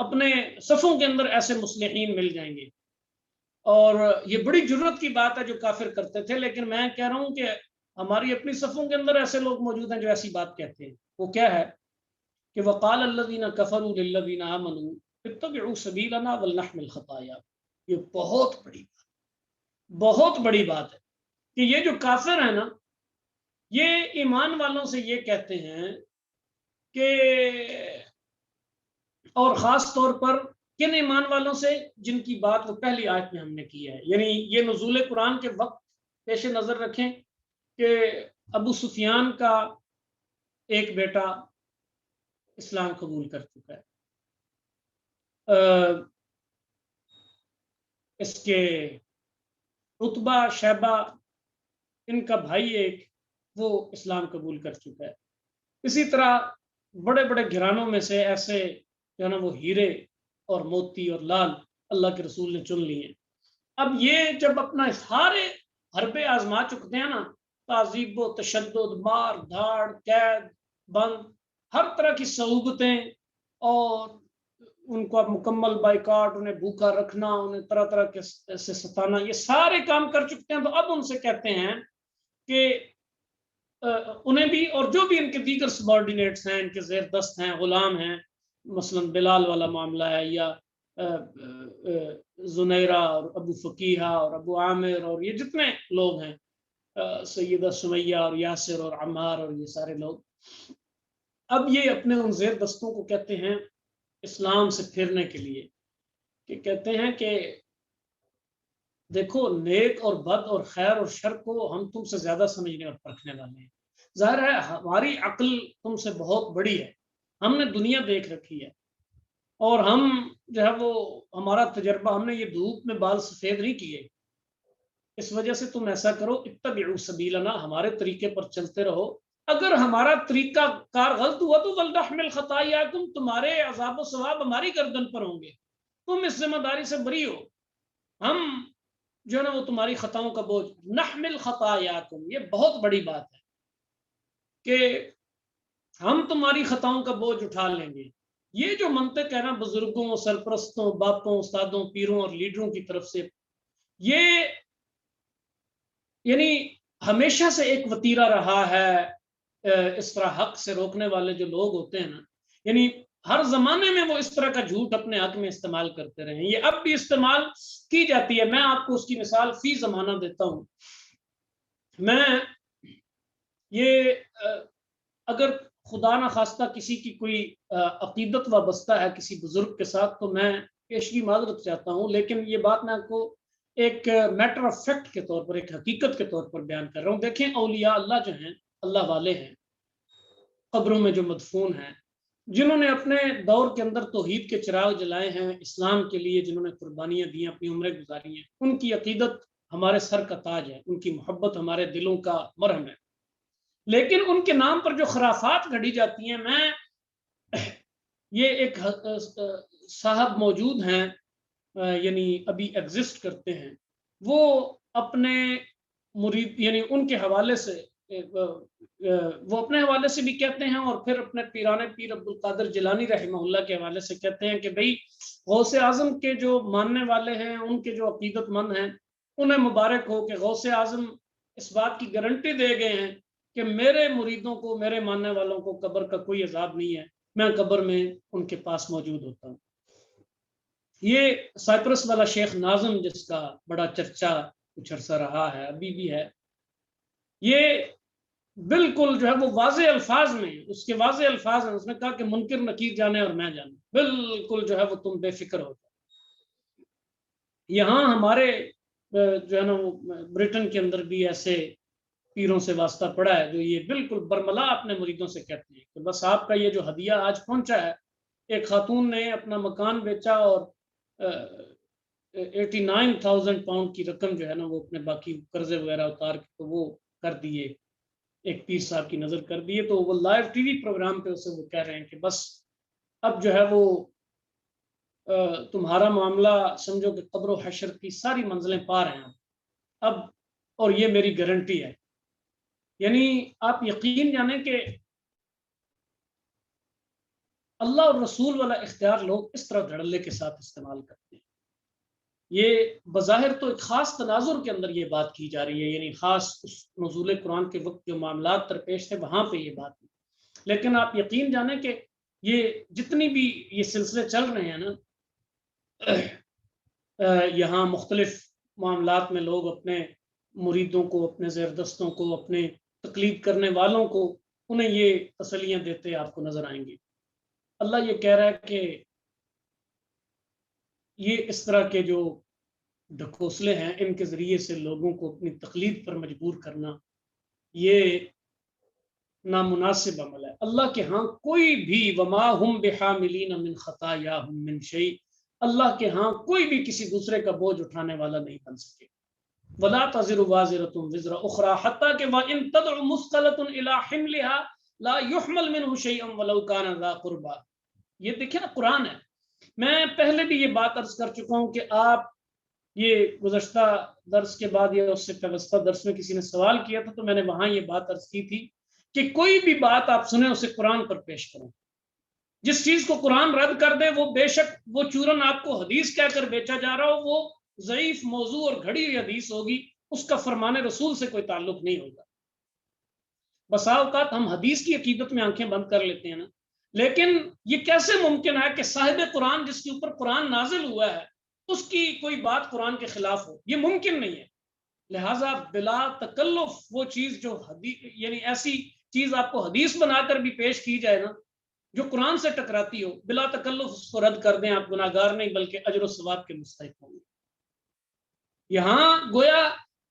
اپنے صفوں کے اندر ایسے مصلحین مل جائیں گے، اور یہ بڑی جرت کی بات ہے جو کافر کرتے تھے، لیکن میں کہہ رہا ہوں کہ ہماری اپنی صفوں کے اندر ایسے لوگ موجود ہیں جو ایسی بات کہتے ہیں۔ وہ کیا ہے کہ وقال الذین کفروا للذین آمنوا اتبعوا سبیلنا ولنحمل خطایا۔ یہ بہت بڑی بات ہے کہ یہ جو کافر ہیں نا، یہ ایمان والوں سے یہ کہتے ہیں کہ، اور خاص طور پر کن ایمان والوں سے؟ جن کی بات وہ پہلی آیت میں ہم نے کی ہے۔ یعنی یہ نزول قرآن کے وقت پیش نظر رکھیں کہ ابو سفیان کا ایک بیٹا اسلام قبول کر چکا ہے، اس کے عتبہ شیبہ ان کا بھائی ایک، وہ اسلام قبول کر چکا ہے۔ اسی طرح بڑے بڑے گھرانوں میں سے ایسے جو ہے نا وہ ہیرے اور موتی اور لال اللہ کے رسول نے چن لیے۔ اب یہ جب اپنا سارے حربے آزما چکتے ہیں نا، تعذیب و تشدد، مار دھاڑ، قید بند، ہر طرح کی صعوبتیں، اور ان کو اب مکمل بائیکاٹ، انہیں بھوکا رکھنا، انہیں طرح طرح کے سے ستانا، یہ سارے کام کر چکتے ہیں، تو اب ان سے کہتے ہیں کہ انہیں بھی اور جو بھی ان کے دیگر سبارڈینیٹس ہیں، ان کے زیر دست ہیں، غلام ہیں، مثلا بلال والا معاملہ ہے، یا زنیرہ اور ابو فقیہ اور ابو عامر اور یہ جتنے لوگ ہیں، سیدہ سمیہ اور یاسر اور عمار اور یہ سارے لوگ، اب یہ اپنے ان زیر دستوں کو کہتے ہیں اسلام سے پھرنے کے لیے، کہ کہتے ہیں کہ دیکھو نیک اور بد اور خیر اور شر کو ہم تم سے زیادہ سمجھنے اور پرکھنے والے ہیں۔ ظاہر ہے ہماری عقل تم سے بہت بڑی ہے، ہم نے دنیا دیکھ رکھی ہے، اور ہم جو ہے وہ ہمارا تجربہ، ہم نے یہ دھوپ میں بال سفید نہیں کیے، اس وجہ سے تم ایسا کرو اتبعوا سبیلنا، ہمارے طریقے پر چلتے رہو، اگر ہمارا طریقہ کار غلط ہوا تو ولنحمل خطایاکم، تمہارے عذاب و ثواب ہماری گردن پر ہوں گے، تم اس ذمہ داری سے بری ہو، ہم جو ہے نا وہ تمہاری خطاؤں کا بوجھ نحمل خطایاکم، یہ بہت بڑی بات ہے کہ ہم تمہاری خطاؤں کا بوجھ اٹھا لیں گے۔ یہ جو منطق ہے نا بزرگوں، سرپرستوں، باپوں، استادوں، پیروں اور لیڈروں کی طرف سے، یہ یعنی ہمیشہ سے ایک وتیرہ رہا ہے اس طرح حق سے روکنے والے جو لوگ ہوتے ہیں نا، یعنی ہر زمانے میں وہ اس طرح کا جھوٹ اپنے حق میں استعمال کرتے رہے ہیں، یہ اب بھی استعمال کی جاتی ہے۔ میں آپ کو اس کی مثال فی زمانہ دیتا ہوں۔ میں یہ اگر خدا نہ خواستہ کسی کی کوئی عقیدت وابستہ ہے کسی بزرگ کے ساتھ تو میں پیشگی معذرت چاہتا ہوں، لیکن یہ بات میں آپ کو ایک میٹر آف فیکٹ کے طور پر، ایک حقیقت کے طور پر بیان کر رہا ہوں۔ دیکھیں اولیاء اللہ جو ہیں، اللہ والے ہیں، قبروں میں جو مدفون ہیں، جنہوں نے اپنے دور کے اندر توحید کے چراغ جلائے ہیں، اسلام کے لیے جنہوں نے قربانیاں دی ہیں، اپنی عمریں گزاری ہیں، ان کی عقیدت ہمارے سر کا تاج ہے، ان کی محبت ہمارے دلوں کا مرہم ہے، لیکن ان کے نام پر جو خرافات گھڑی جاتی ہیں، میں یہ ایک صاحب موجود ہیں، یعنی ابھی ایگزسٹ کرتے ہیں، وہ اپنے مرید یعنی ان کے حوالے سے وہ اپنے حوالے سے بھی کہتے ہیں اور پھر اپنے پیران پیر عبد القادر جیلانی رحمہ اللہ کے حوالے سے کہتے ہیں کہ بھئی غوث اعظم کے جو ماننے والے ہیں، ان کے جو عقیدت مند ہیں، انہیں مبارک ہو کہ غوث اعظم اس بات کی گارنٹی دے گئے ہیں کہ میرے مریدوں کو، میرے ماننے والوں کو قبر کا کوئی عذاب نہیں ہے، میں قبر میں ان کے پاس موجود ہوتا ہوں۔ یہ سائپرس والا شیخ ناظم جس کا بڑا چرچا کچھ عرصہ رہا ہے، ابھی بھی ہے، یہ بالکل جو ہے وہ واضح الفاظ میں، اس کے واضح الفاظ ہیں، اس نے کہا کہ منکر نکیر جانے اور میں جانے، بالکل جو ہے وہ تم بے فکر ہو جاؤ۔ یہاں ہمارے جو ہے نا وہ برٹن کے اندر بھی ایسے پیروں سے واسطہ پڑا ہے جو یہ بالکل برملا اپنے مریدوں سے کہتے ہیں کہ بس آپ کا یہ جو ہدیہ آج پہنچا ہے، ایک خاتون نے اپنا مکان بیچا اور 89,000 پاؤنڈ کی رقم جو ہے نا وہ اپنے باقی قرضے وغیرہ اتار کے تو وہ کر دیے، ایک پیر صاحب کی نظر کر دیے، تو وہ لائیو ٹی وی پروگرام پہ اسے وہ کہہ رہے ہیں کہ بس اب جو ہے وہ تمہارا معاملہ سمجھو کہ قبر و حشر کی ساری منزلیں پار ہیں اب، اور یہ میری گارنٹی ہے۔ یعنی آپ یقین جانیں کہ اللہ اور رسول والا اختیار لوگ اس طرح دھڑلے کے ساتھ استعمال کرتے ہیں۔ یہ بظاہر تو ایک خاص تناظر کے اندر یہ بات کی جا رہی ہے، یعنی خاص اس نزول قرآن کے وقت جو معاملات درپیش تھے وہاں پہ یہ بات ہے، لیکن آپ یقین جانیں کہ یہ جتنی بھی یہ سلسلے چل رہے ہیں نا، یہاں مختلف معاملات میں لوگ اپنے مریدوں کو، اپنے زیردستوں کو، اپنے تقلید کرنے والوں کو، انہیں یہ تسلیاں دیتے آپ کو نظر آئیں گے۔ اللہ یہ کہہ رہا ہے کہ یہ اس طرح کے جو ڈھکوسلے ہیں، ان کے ذریعے سے لوگوں کو اپنی تقلید پر مجبور کرنا، یہ نامناسب عمل ہے۔ اللہ کے ہاں کوئی بھی وما ہم بحاملین من خطایاہم من شیء، اللہ کے ہاں کوئی بھی کسی دوسرے کا بوجھ اٹھانے والا نہیں بن سکے۔ ولا تزر وازرۃ وزر اخرى حتى کہ وان تدع مثقلۃ الى حملها لا يحمل منه شيء ولو كان ذا قربى۔ یہ دیکھیں نا قرآن ہے۔ میں پہلے بھی یہ بات عرض کر چکا ہوں کہ آپ یہ گزشتہ درس کے بعد یا اس سے وابستہ درس میں کسی نے سوال کیا تھا تو میں نے وہاں یہ بات عرض کی تھی کہ کوئی بھی بات آپ سنیں اسے قرآن پر پیش کریں۔ جس چیز کو قرآن رد کر دے وہ بے شک وہ چورن آپ کو حدیث کہہ کر بیچا جا رہا ہو، وہ ضعیف موضوع اور گھڑی ہوئی حدیث ہوگی، اس کا فرمان رسول سے کوئی تعلق نہیں ہوگا۔ بسا اوقات ہم حدیث کی عقیدت میں آنکھیں بند کر لیتے ہیں نا، لیکن یہ کیسے ممکن ہے کہ صاحب قرآن جس کے اوپر قرآن نازل ہوا ہے اس کی کوئی بات قرآن کے خلاف ہو؟ یہ ممکن نہیں ہے۔ لہٰذا بلا تکلف وہ چیز جو حدیث یعنی ایسی چیز آپ کو حدیث بنا کر بھی پیش کی جائے نا جو قرآن سے ٹکراتی ہو، بلا تکلف اس کو رد کر دیں، آپ گناہ گار نہیں بلکہ اجر و ثواب کے مستحق ہوں گے۔ یہاں گویا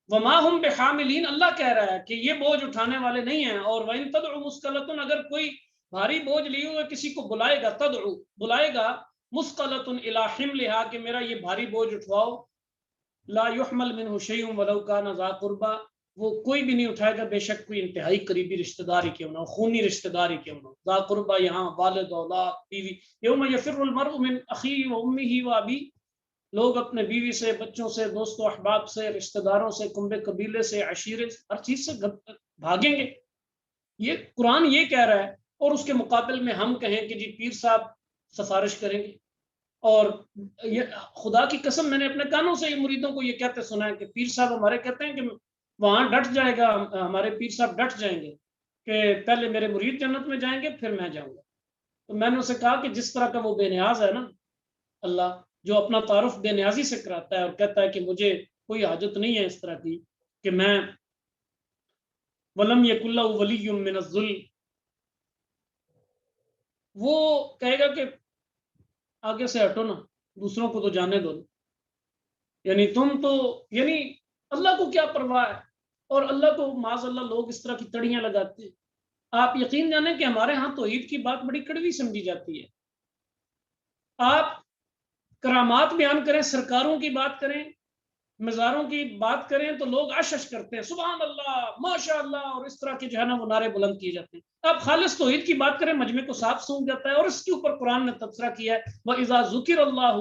وما ہم بحاملین، اللہ کہہ رہا ہے کہ یہ بوجھ اٹھانے والے نہیں ہیں، اور وَإِن تَدْعُ مُثْقَلَةٌ، اگر کوئی بھاری بوجھ لیے ہوئے کسی کو بلائے گا، تدعو بلائے گا، مُثْقَلَةٌ إِلَىٰ حِمْلِهَا کہ میرا یہ بھاری بوجھ اٹھواؤ، لا يحمل منه شيء ولو كان ذا قربى، وہ کوئی بھی نہیں اٹھائے گا بے شک کوئی انتہائی قریبی رشتہ دار ہی کیوں نہ ہو، خونی رشتہ دار ہی کیوں نہ ہو۔ ذا قربى یہاں والد، اولاد، بیوی۔ یوم یفر المرء من اخیہ وامہ وابیہ، لوگ اپنے بیوی سے، بچوں سے، دوست و احباب سے، رشتہ داروں سے، کنبے قبیلے سے، عشیرے سے، ہر چیز سے بھاگیں گے۔ یہ قرآن یہ کہہ رہا ہے، اور اس کے مقابل میں ہم کہیں کہ جی پیر صاحب سفارش کریں گے، اور یہ خدا کی قسم میں نے اپنے کانوں سے یہ مریدوں کو یہ کہتے سنا ہے کہ پیر صاحب ہمارے کہتے ہیں کہ وہاں ڈٹ جائے گا، ہمارے پیر صاحب ڈٹ جائیں گے کہ پہلے میرے مرید جنت میں جائیں گے پھر میں جاؤں گا۔ تو میں نے اسے کہا کہ جس طرح کا وہ بے نیاز ہے نا اللہ، جو اپنا تعارف بے نیازی سے کراتا ہے اور کہتا ہے کہ مجھے کوئی حاجت نہیں ہے اس طرح کی کہ میں وَلَمْ يَكُنْ لَهُ وَلِيٌّ مِّنَ الذُّلِّ، وہ کہے گا کہ آگے سے ہٹو نا، دوسروں کو تو جانے دو، یعنی تم تو یعنی اللہ کو کیا پرواہ ہے، اور اللہ کو معاذ اللہ لوگ اس طرح کی تڑیاں لگاتے ہیں۔ آپ یقین جانیں کہ ہمارے ہاں توحید کی بات بڑی کڑوی سمجھی جاتی ہے۔ آپ کرامات بیان کریں، سرکاروں کی بات کریں، مزاروں کی بات کریں تو لوگ عشش کرتے ہیں، سبحان اللہ، ماشاء اللہ، اور اس طرح کے جو ہے نا وہ نعرے بلند کیے جاتے ہیں۔ آپ خالص توحید کی بات کریں، مجمع کو صاف سونپ جاتا ہے، اور اس کے اوپر قرآن نے تبصرہ کیا ہے وَإِذَا ذُكِرَ اللَّهُ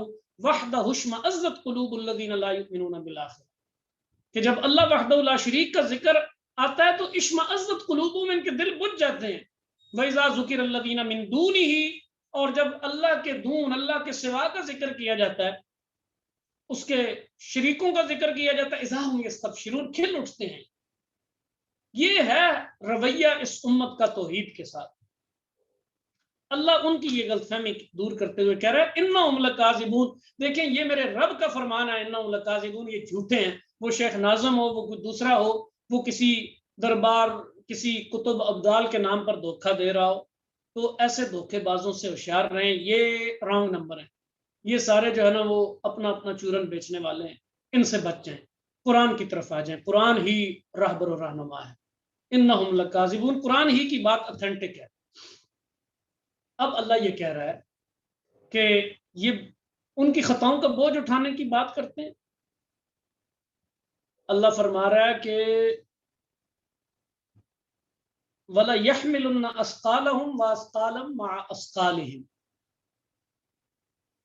وَحْدَهُ اشْمَأَزَّتْ قُلُوبُ الَّذِينَ لَا يُؤْمِنُونَ بِالْآخِرَةِ۔ کہ جب اللہ وحدہ لا شریک کا ذکر آتا ہے تو اشمئزت قلوبہم، ان کے دل بجھ جاتے ہیں. وَإِذَا ذُكِرَ الَّذِينَ مِن دُونِهِ، اور جب اللہ کے دون، اللہ کے سوا کا ذکر کیا جاتا ہے، اس کے شریکوں کا ذکر کیا جاتا ہے، اذا ہم یستبشرون، کھل اٹھتے ہیں. یہ ہے رویہ اس امت کا توحید کے ساتھ. اللہ ان کی یہ غلط فہمی دور کرتے ہوئے کہہ رہا ہے انہم لکاذبون. دیکھیں یہ میرے رب کا فرمان ہے، انہم لکاذبون، یہ جھوٹے ہیں. وہ شیخ ناظم ہو، وہ کوئی دوسرا ہو، وہ کسی دربار، کسی کتب ابدال کے نام پر دھوکہ دے رہا ہو، تو ایسے دھوکے بازوں سے ہوشیار رہیں. یہ رانگ نمبر ہیں. یہ سارے جو ہے نا وہ اپنا اپنا چورن بیچنے والے ہیں. ان سے بچ جائیں، قرآن کی طرف آ جائیں. قرآن ہی راہبر و رہنما ہے. انہم لکاذبون، قرآن ہی کی بات اتھینٹک ہے. اب اللہ یہ کہہ رہا ہے کہ یہ ان کی خطاؤں کا بوجھ اٹھانے کی بات کرتے ہیں. اللہ فرما رہا ہے کہ وَلَا يَحْمِلُنَّ أَثْقَالَهُمْ وَأَثْقَالًا مَعَ أَثْقَالِهِمْ.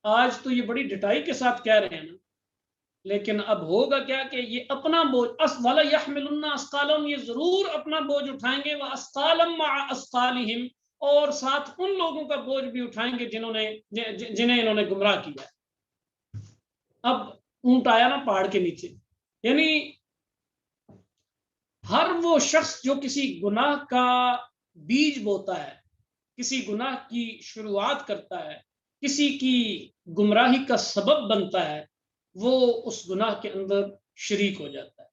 آج تو یہ بڑی ڈٹائی کے ساتھ کہہ رہے ہیں نا، لیکن اب ہوگا کیا کہ یہ اپنا بوجھ، وَلَا يَحْمِلُنَّ أَثْقَالَهُمْ، یہ ضرور اپنا بوجھ اٹھائیں گے، وَأَثْقَالًا مَعَ أَثْقَالِهِمْ، اور ساتھ ان لوگوں کا بوجھ بھی اٹھائیں گے جنہیں انہوں نے گمراہ کیا. اب اونٹ آیا نا پہاڑ کے نیچے، یعنی ہر وہ شخص جو کسی گناہ کا بیج بوتا ہے، کسی گناہ کی شروعات کرتا ہے، کسی کی گمراہی کا سبب بنتا ہے، وہ اس گناہ کے اندر شریک ہو جاتا ہے.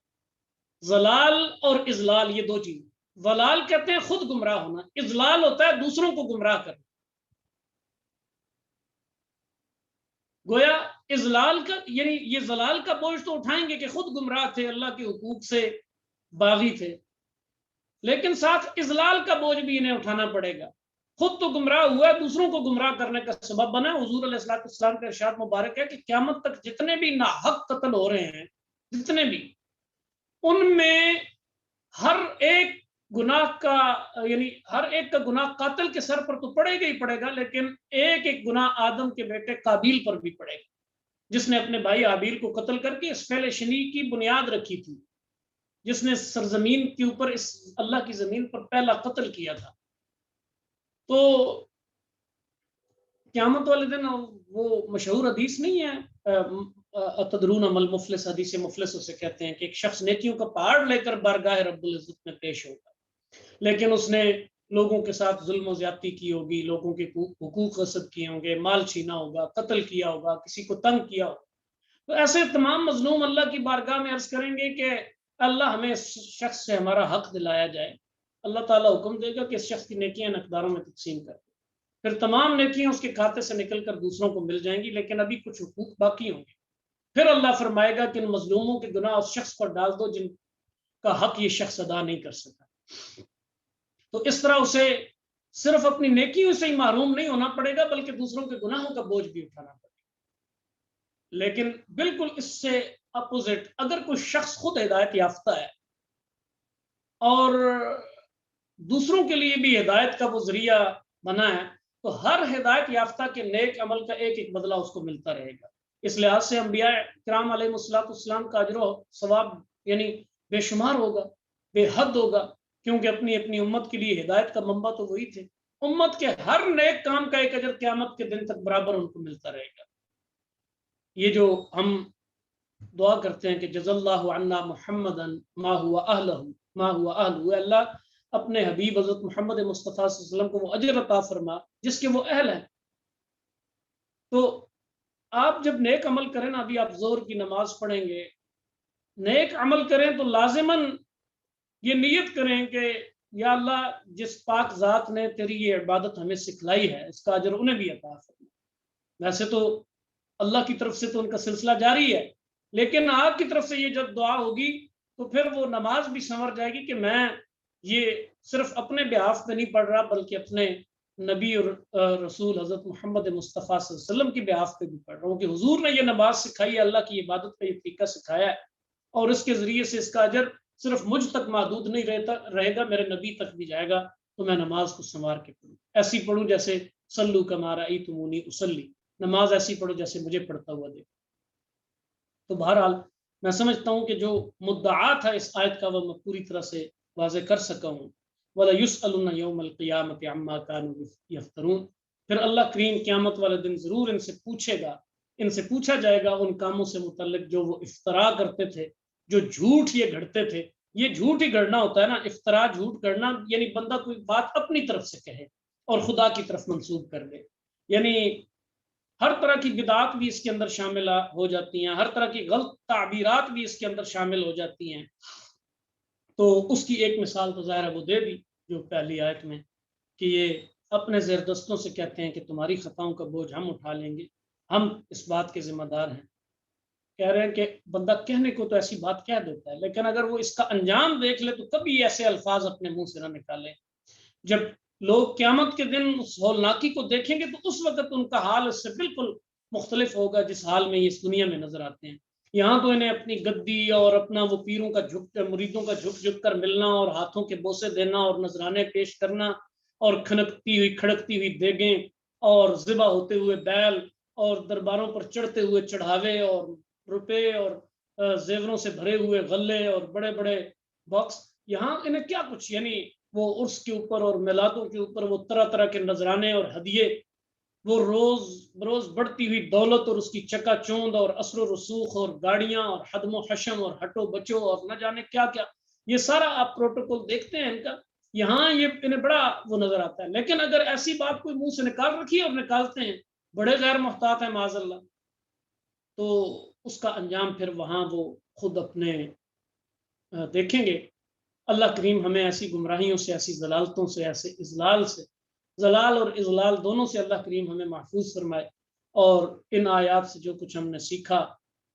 ضلال اور اضلال، یہ دو چیز. ضلال کہتے ہیں خود گمراہ ہونا، اضلال ہوتا ہے دوسروں کو گمراہ کرنا. گویا اضلال کا یعنی یہ ضلال کا بوجھ تو اٹھائیں گے کہ خود گمراہ تھے، اللہ کے حقوق سے باغی تھے، لیکن ساتھ اضلال کا بوجھ بھی انہیں اٹھانا پڑے گا. خود تو گمراہ ہوا ہے، دوسروں کو گمراہ کرنے کا سبب بنا. حضور علیہ السلام کا ارشاد مبارک ہے کہ قیامت تک جتنے بھی ناحق قتل ہو رہے ہیں، جتنے بھی، ان میں ہر ایک گناہ کا یعنی ہر ایک کا گناہ قاتل کے سر پر تو پڑے گا ہی پڑے گا، لیکن ایک ایک گناہ آدم کے بیٹے قابیل پر بھی پڑے گا، جس نے اپنے بھائی حابیل کو قتل کر کے اس فعل شنیع کی بنیاد رکھی تھی، جس نے سرزمین کے اوپر اس اللہ کی زمین پر پہلا قتل کیا تھا. تو قیامت والے دن وہ مشہور حدیث نہیں ہے، اتدرون مل مفلس، حدیث مفلس اسے کہتے ہیں کہ ایک شخص نیکیوں کا پہاڑ لے کر بارگاہ رب العزت میں پیش ہوگا، لیکن اس نے لوگوں کے ساتھ ظلم و زیادتی کی ہوگی، لوگوں کے حقوق غصب کیے ہوں گے، مال چھینا ہوگا، قتل کیا ہوگا، کسی کو تنگ کیا ہوگا. تو ایسے تمام مظلوم اللہ کی بارگاہ میں عرض کریں گے کہ اللہ ہمیں اس شخص سے ہمارا حق دلایا جائے. اللہ تعالیٰ حکم دے گا کہ اس شخص کی نیکیاں حقداروں میں تقسیم کر. پھر تمام نیکیاں اس کے کھاتے سے نکل کر دوسروں کو مل جائیں گی، لیکن ابھی کچھ حقوق باقی ہوں گے. پھر اللہ فرمائے گا کہ ان مظلوموں کے گناہ اس شخص پر ڈال دو جن کا حق یہ شخص ادا نہیں کر سکا. تو اس طرح اسے صرف اپنی نیکیوں سے ہی محروم نہیں ہونا پڑے گا، بلکہ دوسروں کے گناہوں کا بوجھ بھی اٹھانا پڑے گا. لیکن بالکل اس سے اپوزٹ، اگر کوئی شخص خود ہدایت یافتہ ہے اور دوسروں کے لیے بھی ہدایت کا وہ ذریعہ بنا ہے، تو ہر ہدایت یافتہ کے نیک عمل کا ایک ایک بدلہ اس کو ملتا رہے گا. اس لحاظ سے انبیاء کرام علیہ السلام کا اجر و ثواب یعنی بے شمار ہوگا، بے حد ہوگا، کیونکہ اپنی اپنی امت کے لیے ہدایت کا منبع تو وہی تھے. امت کے ہر نیک کام کا ایک اجر قیامت کے دن تک برابر ان کو ملتا رہے گا. یہ جو ہم دعا کرتے ہیں کہ جزا اللہ عنا محمدا ما هو اہلہ ما هو اہلہ، اللہ اپنے حبیب حضرت محمد مصطفیٰ صلی اللہ علیہ وسلم کو وہ اجر عطا فرما جس کے وہ اہل ہیں. تو آپ جب نیک عمل کریں نا، ابھی آپ ظہر کی نماز پڑھیں گے، نیک عمل کریں تو لازماً یہ نیت کریں کہ یا اللہ جس پاک ذات نے تیری یہ عبادت ہمیں سکھلائی ہے، اس کا اجر انہیں بھی عطا فرما. ویسے تو اللہ کی طرف سے تو ان کا سلسلہ جاری ہے، لیکن آپ کی طرف سے یہ جب دعا ہوگی تو پھر وہ نماز بھی سنور جائے گی کہ میں یہ صرف اپنے بیہاف پہ نہیں پڑھ رہا، بلکہ اپنے نبی اور رسول حضرت محمد مصطفیٰ صلی اللہ علیہ وسلم کی بیہاف پہ بھی پڑھ رہا ہوں کہ حضور نے یہ نماز سکھائی ہے، اللہ کی عبادت کا یہ طریقہ سکھایا ہے، اور اس کے ذریعے سے اس کا اجر صرف مجھ تک محدود نہیں رہے گا، میرے نبی تک بھی جائے گا. تو میں نماز کو سنوار کے پڑھوں، ایسی پڑھوں جیسے صلو کما رأیتمونی اصلی، نماز ایسی پڑھو جیسے مجھے پڑھتا ہوا دیکھو. تو بہرحال میں سمجھتا ہوں کہ جو مدعا تھا اس آیت کا وہ میں پوری طرح سے واضح کر سکا ہوں. وَلَا يُسْأَلُنَّ يَوْمَ الْقِيَامَةِ عَمَّا كَانُوا يَفْتَرُونَ. پھر اللہ کریم قیامت والے دن ضرور ان سے پوچھے گا، ان سے پوچھا جائے گا ان کاموں سے متعلق جو وہ افترا کرتے تھے، جو جھوٹ یہ گھڑتے تھے. یہ جھوٹ ہی گھڑنا ہوتا ہے نا، افترا جھوٹ گھڑنا یعنی بندہ کوئی بات اپنی طرف سے کہے اور خدا کی طرف منسوب کر دے. یعنی ہر طرح کی بدعات بھی اس کے اندر شامل ہو جاتی ہیں، ہر طرح کی غلط تعبیرات بھی اس کے اندر شامل ہو جاتی ہیں. تو اس کی ایک مثال تو ظاہر ہے وہ دے دی جو پہلی آیت میں، کہ یہ اپنے زیر دستوں سے کہتے ہیں کہ تمہاری خطاؤں کا بوجھ ہم اٹھا لیں گے، ہم اس بات کے ذمہ دار ہیں. کہہ رہے ہیں کہ بندہ کہنے کو تو ایسی بات کہہ دیتا ہے، لیکن اگر وہ اس کا انجام دیکھ لے تو کبھی ایسے الفاظ اپنے منہ سے نہ نکالے. جب لوگ قیامت کے دن اس ہولناکی کو دیکھیں گے تو اس وقت ان کا حال اس سے بالکل مختلف ہوگا جس حال میں یہ اس دنیا میں نظر آتے ہیں. یہاں تو انہیں اپنی گدی اور اپنا وہ پیروں کا جھک مریدوں کا جھک جھک کر ملنا اور ہاتھوں کے بوسے دینا اور نذرانے پیش کرنا اور کھنکتی ہوئی کھڑکتی ہوئی دیگیں اور ذبح ہوتے ہوئے بیل اور درباروں پر چڑھتے ہوئے چڑھاوے اور روپے اور زیوروں سے بھرے ہوئے غلے اور بڑے بڑے باکس. یہاں انہیں کیا کچھ، یعنی وہ عرس کے اوپر اور میلادوں کے اوپر وہ طرح طرح کے نذرانے اور ہدیے، وہ روز بروز بڑھتی ہوئی دولت اور اس کی چکا چوند اور اثر و رسوخ اور گاڑیاں اور حدم و حشم اور ہٹو بچو اور نہ جانے کیا کیا، یہ سارا آپ پروٹوکول دیکھتے ہیں ان کا. یہاں یہ انہیں بڑا وہ نظر آتا ہے. لیکن اگر ایسی بات کوئی منہ سے نکال رکھی ہے اور نکالتے ہیں، بڑے غیر محتاط ہیں معاذ اللہ، تو اس کا انجام پھر وہاں وہ خود اپنے دیکھیں گے. اللہ کریم ہمیں ایسی گمراہیوں سے، ایسی ضلالتوں سے، ایسے اضلال سے، ضلال اور اضلال دونوں سے اللہ کریم ہمیں محفوظ فرمائے. اور ان آیات سے جو کچھ ہم نے سیکھا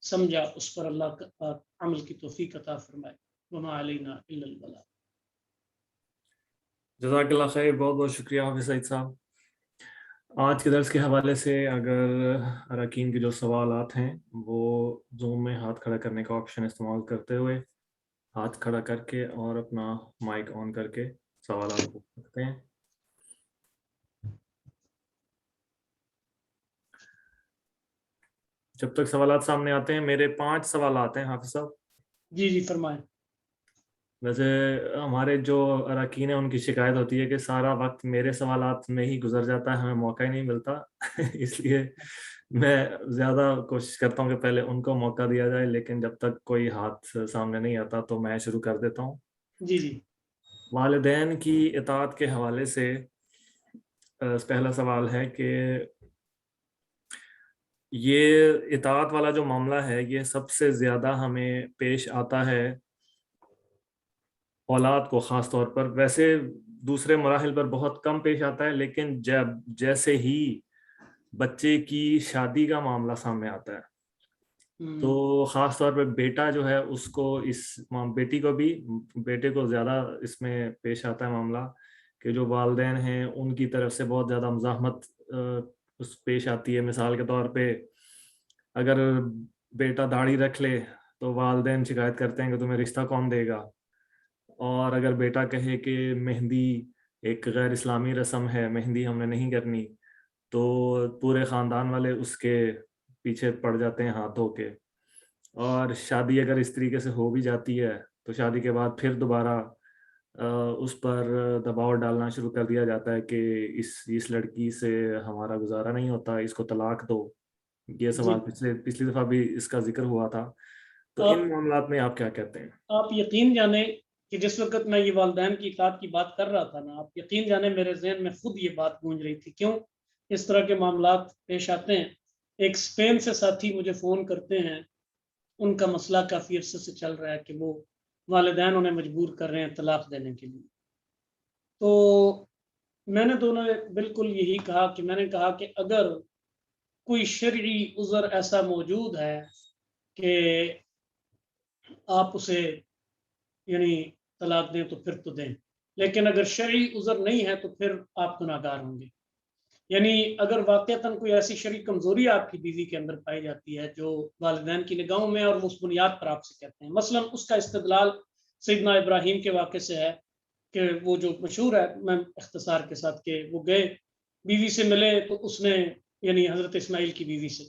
سمجھا اس پر اللہ عمل کی توفیق عطا فرمائے. وما علینا الا البلاغ. جزاک اللہ خیر، بہت بہت شکریہ حافظ سعید صاحب. آج کے درس کے حوالے سے اگر اراکین کے جو سوالات ہیں وہ زوم میں ہاتھ کھڑا کرنے کا آپشن استعمال کرتے ہوئے ہاتھ کھڑا کر کے اور اپنا مائک آن کر کے سوالات پوچھ سکتے ہیں. جب تک سوالات سامنے آتے ہیں، میرے 5 سوالات ہیں حافظ صاحب. جی جی فرمائیں. ویسے ہمارے جو اراکین ہیں ان کی شکایت ہوتی ہے کہ سارا وقت میرے سوالات میں ہی گزر جاتا ہے، ہمیں موقع ہی نہیں ملتا. اس لیے میں زیادہ کوشش کرتا ہوں کہ پہلے ان کو موقع دیا جائے، لیکن جب تک کوئی ہاتھ سامنے نہیں آتا تو میں شروع کر دیتا ہوں. جی جی والدین کی اطاعت کے حوالے سے پہلا سوال ہے کہ یہ اطاعت والا جو معاملہ ہے یہ سب سے زیادہ ہمیں پیش آتا ہے اولاد کو خاص طور پر. ویسے دوسرے مراحل پر بہت کم پیش آتا ہے، لیکن جیسے ہی بچے کی شادی کا معاملہ سامنے آتا ہے تو خاص طور پہ بیٹا جو ہے اس کو، اس بیٹی کو بھی، بیٹے کو زیادہ اس میں پیش آتا ہے معاملہ کہ جو والدین ہیں ان کی طرف سے بہت زیادہ مزاحمت اس پیش آتی ہے. مثال کے طور پہ اگر بیٹا داڑھی رکھ لے تو والدین شکایت کرتے ہیں کہ تمہیں رشتہ کون دے گا، اور اگر بیٹا کہے کہ مہندی ایک غیر اسلامی رسم ہے، مہندی ہم نے نہیں کرنی، تو پورے خاندان والے اس کے پیچھے پڑ جاتے ہیں ہاتھ دھو کے. اور شادی اگر اس طریقے سے ہو بھی جاتی ہے تو شادی کے بعد پھر دوبارہ اس پر دباؤ ڈالنا شروع کر دیا جاتا ہے کہ اس لڑکی سے ہمارا گزارا نہیں ہوتا، اس کو طلاق دو. یہ جی. سوال پچھلی دفعہ بھی اس کا ذکر ہوا تھا. تو ان معاملات میں آپ کیا کہتے ہیں؟ آپ یقین جانیں کہ جس وقت میں یہ والدین کی اطاعت کی بات کر رہا تھا نا، آپ یقین جانیں میرے ذہن میں خود یہ بات گونج رہی تھی. کیوں اس طرح کے معاملات پیش آتے ہیں؟ ایک اسپین سے ساتھی مجھے فون کرتے ہیں، ان کا مسئلہ کافی عرصے سے چل رہا ہے کہ وہ والدین انہیں مجبور کر رہے ہیں طلاق دینے کے لیے. تو میں نے دونوں بالکل یہی کہا کہ میں نے کہا کہ اگر کوئی شرعی عذر ایسا موجود ہے کہ آپ اسے یعنی طلاق دیں تو پھر تو دیں، لیکن اگر شرعی عذر نہیں ہے تو پھر آپ گناہ گار ہوں گے. یعنی اگر واقعتاً کوئی ایسی شرعی کمزوری آپ کی بیوی کے اندر پائی جاتی ہے جو والدین کی نگاہوں میں اور اس بنیاد پر آپ سے کہتے ہیں، مثلا اس کا استدلال سیدنا ابراہیم کے واقعے سے ہے کہ وہ جو مشہور ہے، میں اختصار کے ساتھ، کہ وہ گئے بیوی سے ملے تو اس نے، یعنی حضرت اسماعیل کی بیوی سے،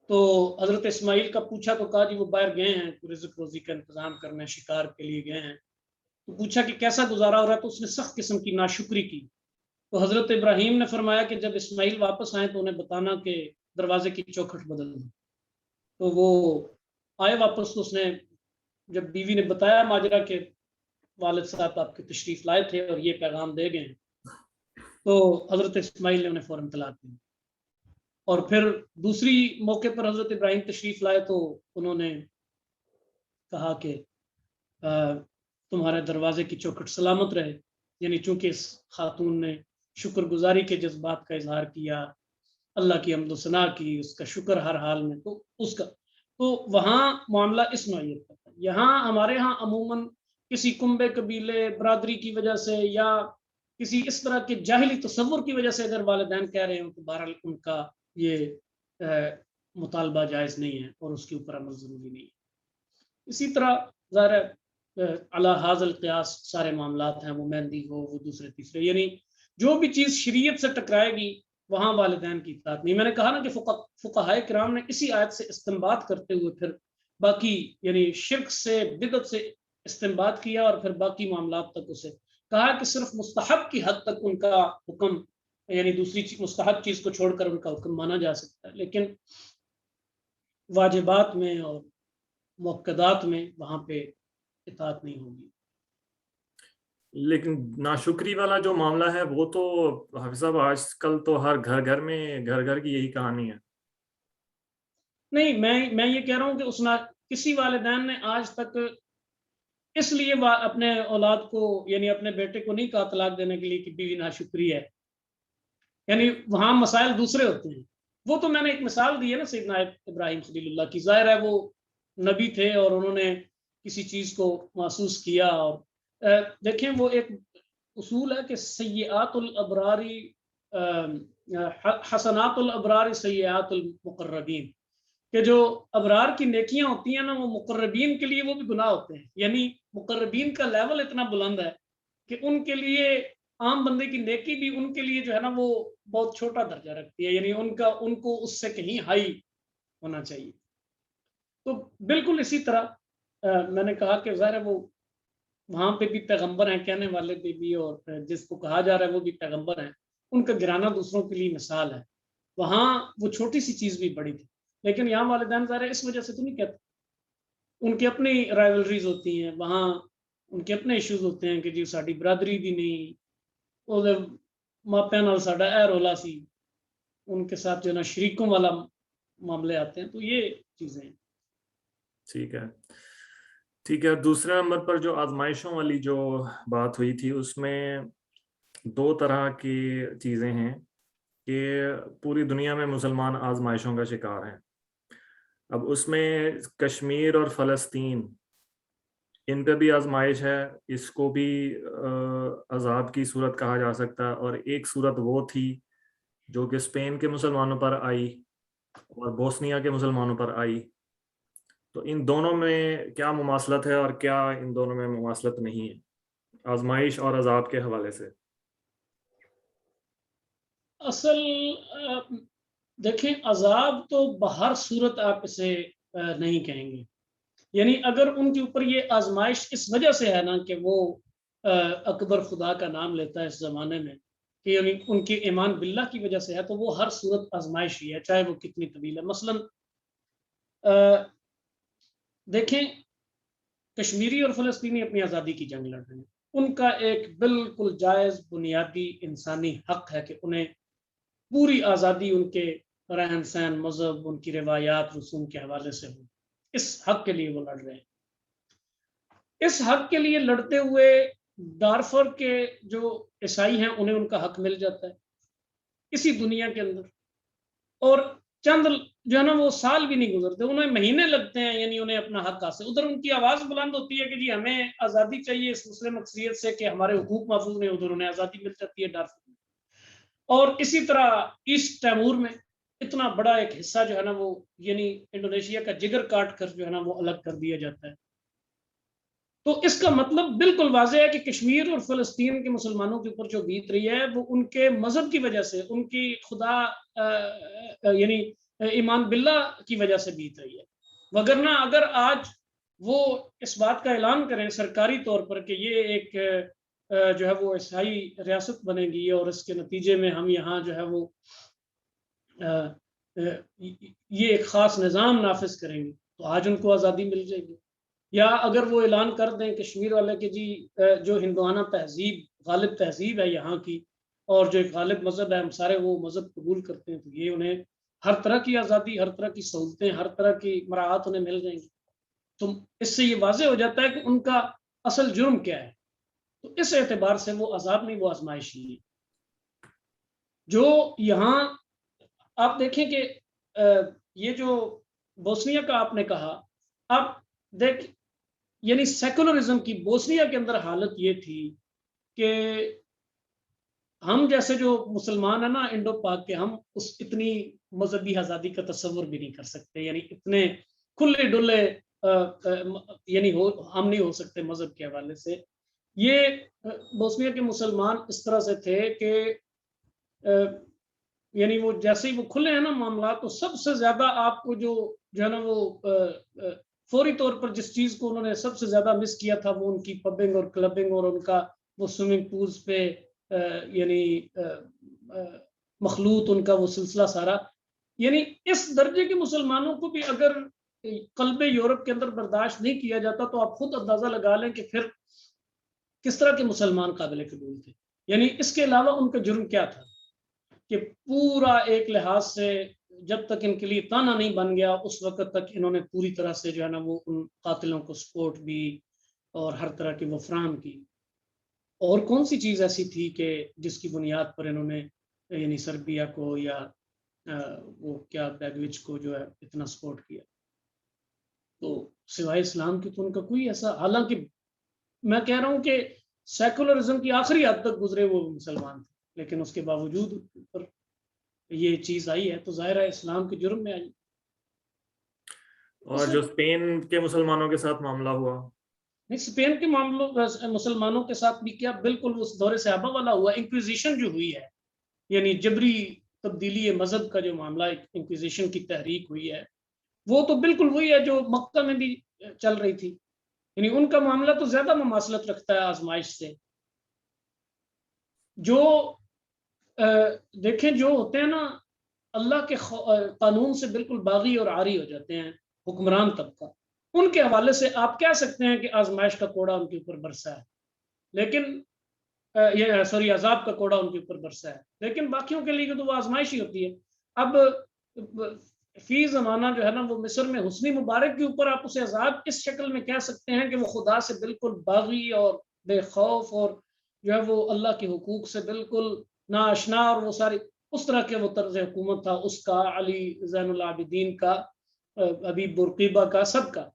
تو حضرت اسماعیل کا پوچھا تو کہا جی وہ باہر گئے ہیں رزق روزی کا انتظام کرنے، شکار کے لیے گئے ہیں. تو پوچھا کہ کیسا گزارا ہو رہا ہے، تو اس نے سخت قسم کی ناشکری کی. تو حضرت ابراہیم نے فرمایا کہ جب اسماعیل واپس آئے تو انہیں بتانا کہ دروازے کی چوکھٹ بدل دیں. تو وہ آئے واپس، تو اس نے جب بیوی نے بتایا ماجرا کہ والد صاحب آپ کے تشریف لائے تھے اور یہ پیغام دے گئے ہیں، تو حضرت اسماعیل نے انہیں فوراً طلاق دی. اور پھر دوسری موقع پر حضرت ابراہیم تشریف لائے تو انہوں نے کہا کہ تمہارے دروازے کی چوکھٹ سلامت رہے. یعنی چونکہ اس خاتون نے شکر گزاری کے جذبات کا اظہار کیا، اللہ کی حمد و ثنا کی، اس کا شکر ہر حال میں، تو اس کا تو وہاں معاملہ اس نوعیت کا تھا. یہاں ہمارے ہاں عموماً کسی کنبے قبیلے برادری کی وجہ سے یا کسی اس طرح کے جاہلی تصور کی وجہ سے اگر والدین کہہ رہے ہوں تو بہرحال ان کا یہ مطالبہ جائز نہیں ہے اور اس کے اوپر عمل ضروری نہیں ہے. اسی طرح ظاہر علی حاضر القیاس سارے معاملات ہیں، وہ مہندی ہو، وہ دوسرے تیسرے، یعنی جو بھی چیز شریعت سے ٹکرائے گی وہاں والدین کی اطاعت نہیں. میں نے کہا نا کہ فقہائے کرام نے اسی آیت سے استنباط کرتے ہوئے پھر باقی یعنی شرک سے بدعت سے استنباط کیا اور پھر باقی معاملات تک اسے کہا کہ صرف مستحب کی حد تک ان کا حکم، یعنی دوسری مستحب چیز کو چھوڑ کر ان کا حکم مانا جا سکتا ہے، لیکن واجبات میں اور مؤکدات میں وہاں پہ اطاعت نہیں ہوگی. لیکن ناشکری والا جو معاملہ ہے وہ تو حافظ صاحب آج کل تو ہر گھر میں گھر گھر کی یہی کہانی ہے. نہیں، میں یہ کہہ رہا ہوں کہ کسی والدین نے آج تک اس لیے اپنے اولاد کو یعنی اپنے بیٹے کو نہیں کہا طلاق دینے کے لیے کہ بیوی ناشکری ہے. یعنی وہاں مسائل دوسرے ہوتے ہیں. وہ تو میں نے ایک مثال دی ہے نا سیدنا ابراہیم خلیل اللہ کی. ظاہر ہے وہ نبی تھے اور انہوں نے کسی چیز کو محسوس کیا. اور دیکھیں وہ ایک اصول ہے کہ سیئات الابراری حسنات الابرار سیئات المقربین، کہ جو ابرار کی نیکیاں ہوتی ہیں نا وہ مقربین کے لیے وہ بھی گناہ ہوتے ہیں. یعنی مقربین کا لیول اتنا بلند ہے کہ ان کے لیے عام بندے کی نیکی بھی ان کے لیے جو ہے نا وہ بہت چھوٹا درجہ رکھتی ہے، یعنی ان کو اس سے کہیں ہائی ہونا چاہیے. تو بالکل اسی طرح میں نے کہا کہ ظاہر ہے وہ وہاں پہ بھی پیغمبر ہیں، کہنے والے پہ بھی، اور جس کو کہا جا رہا ہے وہ بھی پیغمبر ہیں. ان کا گرانا دوسروں کے لیے مثال ہے. وہاں وہ چھوٹی سی چیز بھی بڑی تھی، لیکن یہاں والدین ظاہر ہے اس وجہ سے تو نہیں کہتے. ان کی اپنی رائولریز ہوتی ہیں، وہاں ان کے اپنے ایشوز ہوتے ہیں کہ جی ساری برادری بھی نہیں، وہ ماپیا نال ساڈا اے رولا سی، ان کے ساتھ جو ہے نا شریکوں والا معاملے آتے ہیں. تو یہ چیزیں ہیں. ٹھیک ہے ٹھیک ہے. دوسرے نمبر پر جو آزمائشوں والی جو بات ہوئی تھی اس میں دو طرح کی چیزیں ہیں کہ پوری دنیا میں مسلمان آزمائشوں کا شکار ہیں. اب اس میں کشمیر اور فلسطین ان پہ بھی آزمائش ہے، اس کو بھی عذاب کی صورت کہا جا سکتا ہے. اور ایک صورت وہ تھی جو کہ اسپین کے مسلمانوں پر آئی اور بوسنیا کے مسلمانوں پر آئی. تو ان دونوں میں کیا مماثلت ہے اور کیا ان دونوں میں مماثلت نہیں ہے آزمائش اور عذاب کے حوالے سے؟ اصل دیکھیں عذاب تو بہر صورت آپ اسے نہیں کہیں گے. یعنی اگر ان کے اوپر یہ آزمائش اس وجہ سے ہے نا کہ وہ اکبر خدا کا نام لیتا ہے اس زمانے میں، کہ یعنی ان کے ایمان باللہ کی وجہ سے ہے، تو وہ ہر صورت آزمائش ہی ہے چاہے وہ کتنی طویل ہے. مثلا دیکھیں کشمیری اور فلسطینی اپنی آزادی کی جنگ لڑ رہے ہیں. ان کا ایک بالکل جائز بنیادی انسانی حق ہے کہ انہیں پوری آزادی ان کے رہن سہن، مذہب، ان کی روایات رسوم کے حوالے سے ہو. اس حق کے لیے وہ لڑ رہے ہیں. اس حق کے لیے لڑتے ہوئے دارفر کے جو عیسائی ہیں انہیں ان کا حق مل جاتا ہے اسی دنیا کے اندر، اور چند جو ہے نا وہ سال بھی نہیں گزرتے، انہیں مہینے لگتے ہیں یعنی انہیں اپنا حق حاصل. ادھر ان کی آواز بلند ہوتی ہے کہ جی ہمیں آزادی چاہیے اس مسلم اکثریت سے کہ ہمارے حقوق محفوظ نہیں، ادھر انہیں آزادی مل جاتی ہے دارفر میں. اور اسی طرح ایسٹ تیمور میں اتنا بڑا ایک حصہ جو ہے نا وہ یعنی انڈونیشیا کا جگر کاٹ کر جو ہے نا وہ الگ کر دیا جاتا ہے. تو اس کا مطلب بالکل واضح ہے کہ کشمیر اور فلسطین کے مسلمانوں کے اوپر جو بیت رہی ہے وہ ان کے مذہب کی وجہ سے، ان کی خدا یعنی ایمان باللہ کی وجہ سے بیت رہی ہے. وگرنہ اگر آج وہ اس بات کا اعلان کریں سرکاری طور پر کہ یہ ایک جو ہے وہ عیسائی ریاست بنے گی اور اس کے نتیجے میں ہم یہاں جو ہے وہ یہ ایک خاص نظام نافذ کریں گے تو آج ان کو آزادی مل جائے گی. یا اگر وہ اعلان کر دیں کشمیر والے کہ جی جو ہندوانہ تہذیب غالب تہذیب ہے یہاں کی اور جو ایک غالب مذہب ہے ہم سارے وہ مذہب قبول کرتے ہیں تو یہ انہیں ہر طرح کی آزادی ہر طرح کی سہولتیں ہر طرح کی مراعات انہیں مل جائیں گی. تو اس سے یہ واضح ہو جاتا ہے کہ ان کا اصل جرم کیا ہے. تو اس اعتبار سے وہ عذاب نہیں وہ آزمائش ہی ہے. جو یہاں آپ دیکھیں کہ یہ جو بوسنیا کا آپ نے کہا اب دیکھ یعنی سیکولرزم کی بوسنیا کے اندر حالت یہ تھی کہ ہم جیسے جو مسلمان ہیں نا انڈو پاک کے ہم اس اتنی مذہبی آزادی کا تصور بھی نہیں کر سکتے. یعنی اتنے کھلے ڈلے یعنی ہم نہیں ہو سکتے مذہب کے حوالے سے. یہ بوسنیا کے مسلمان اس طرح سے تھے کہ یعنی وہ جیسے ہی وہ کھلے ہیں نا معاملات تو سب سے زیادہ آپ کو جو ہے نا وہ فوری طور پر جس چیز کو انہوں نے سب سے زیادہ مس کیا تھا وہ ان کی پبنگ اور کلبنگ اور ان کا وہ سوئمنگ پولز پہ یعنی مخلوط ان کا وہ سلسلہ سارا. یعنی اس درجے کے مسلمانوں کو بھی اگر قلب یورپ کے اندر برداشت نہیں کیا جاتا تو آپ خود اندازہ لگا لیں کہ پھر کس طرح کے مسلمان قابل قبول تھے. یعنی اس کے علاوہ ان کا جرم کیا تھا کہ پورا ایک لحاظ سے جب تک ان کے لیے تانا نہیں بن گیا اس وقت تک انہوں نے پوری طرح سے جو ہے نا وہ ان قاتلوں کو سپورٹ بھی اور ہر طرح کی وہ فراہم کی. اور کون سی چیز ایسی تھی کہ جس کی بنیاد پر انہوں نے یعنی سربیا کو یا وہ کیا بیگوچ کو جو ہے اتنا سپورٹ کیا. تو سوائے اسلام کی تو ان کا کوئی ایسا حالانکہ میں کہہ رہا ہوں کہ سیکولرزم کی آخری حد تک گزرے وہ مسلمان تھے لیکن اس کے باوجود پر یہ چیز آئی ہے تو ظاہر ہے اسلام کے جرم میں آئی. اور جو اسپین کے مسلمانوں کے ساتھ معاملہ ہوا نہیں اسپین کے معاملوں مسلمانوں کے ساتھ بھی کیا بالکل اس دور صحابہ والا ہوا. انکویزیشن جو ہوئی ہے یعنی جبری تبدیلی مذہب کا جو معاملہ انکویزیشن کی تحریک ہوئی ہے وہ تو بالکل وہی ہے جو مکہ میں بھی چل رہی تھی. یعنی ان کا معاملہ تو زیادہ مماثلت رکھتا ہے آزمائش سے. جو دیکھیں جو ہوتے ہیں نا اللہ کے قانون سے بالکل باغی اور عاری ہو جاتے ہیں حکمران طبقہ ان کے حوالے سے آپ کہہ سکتے ہیں کہ آزمائش کا کوڑا ان کے اوپر برسا ہے لیکن یہ سوری عذاب کا کوڑا ان کے اوپر برسا ہے لیکن باقیوں کے لیے تو وہ آزمائش ہی ہوتی ہے. اب فی زمانہ جو ہے نا وہ مصر میں حسنی مبارک کے اوپر آپ اسے عذاب اس شکل میں کہہ سکتے ہیں کہ وہ خدا سے بالکل باغی اور بے خوف اور جو ہے وہ اللہ کے حقوق سے بالکل ناآشنا اور وہ ساری اس طرح کے وہ طرز حکومت تھا اس کا علی زین العابدین کا حبیب بورقیبہ کا سب کا.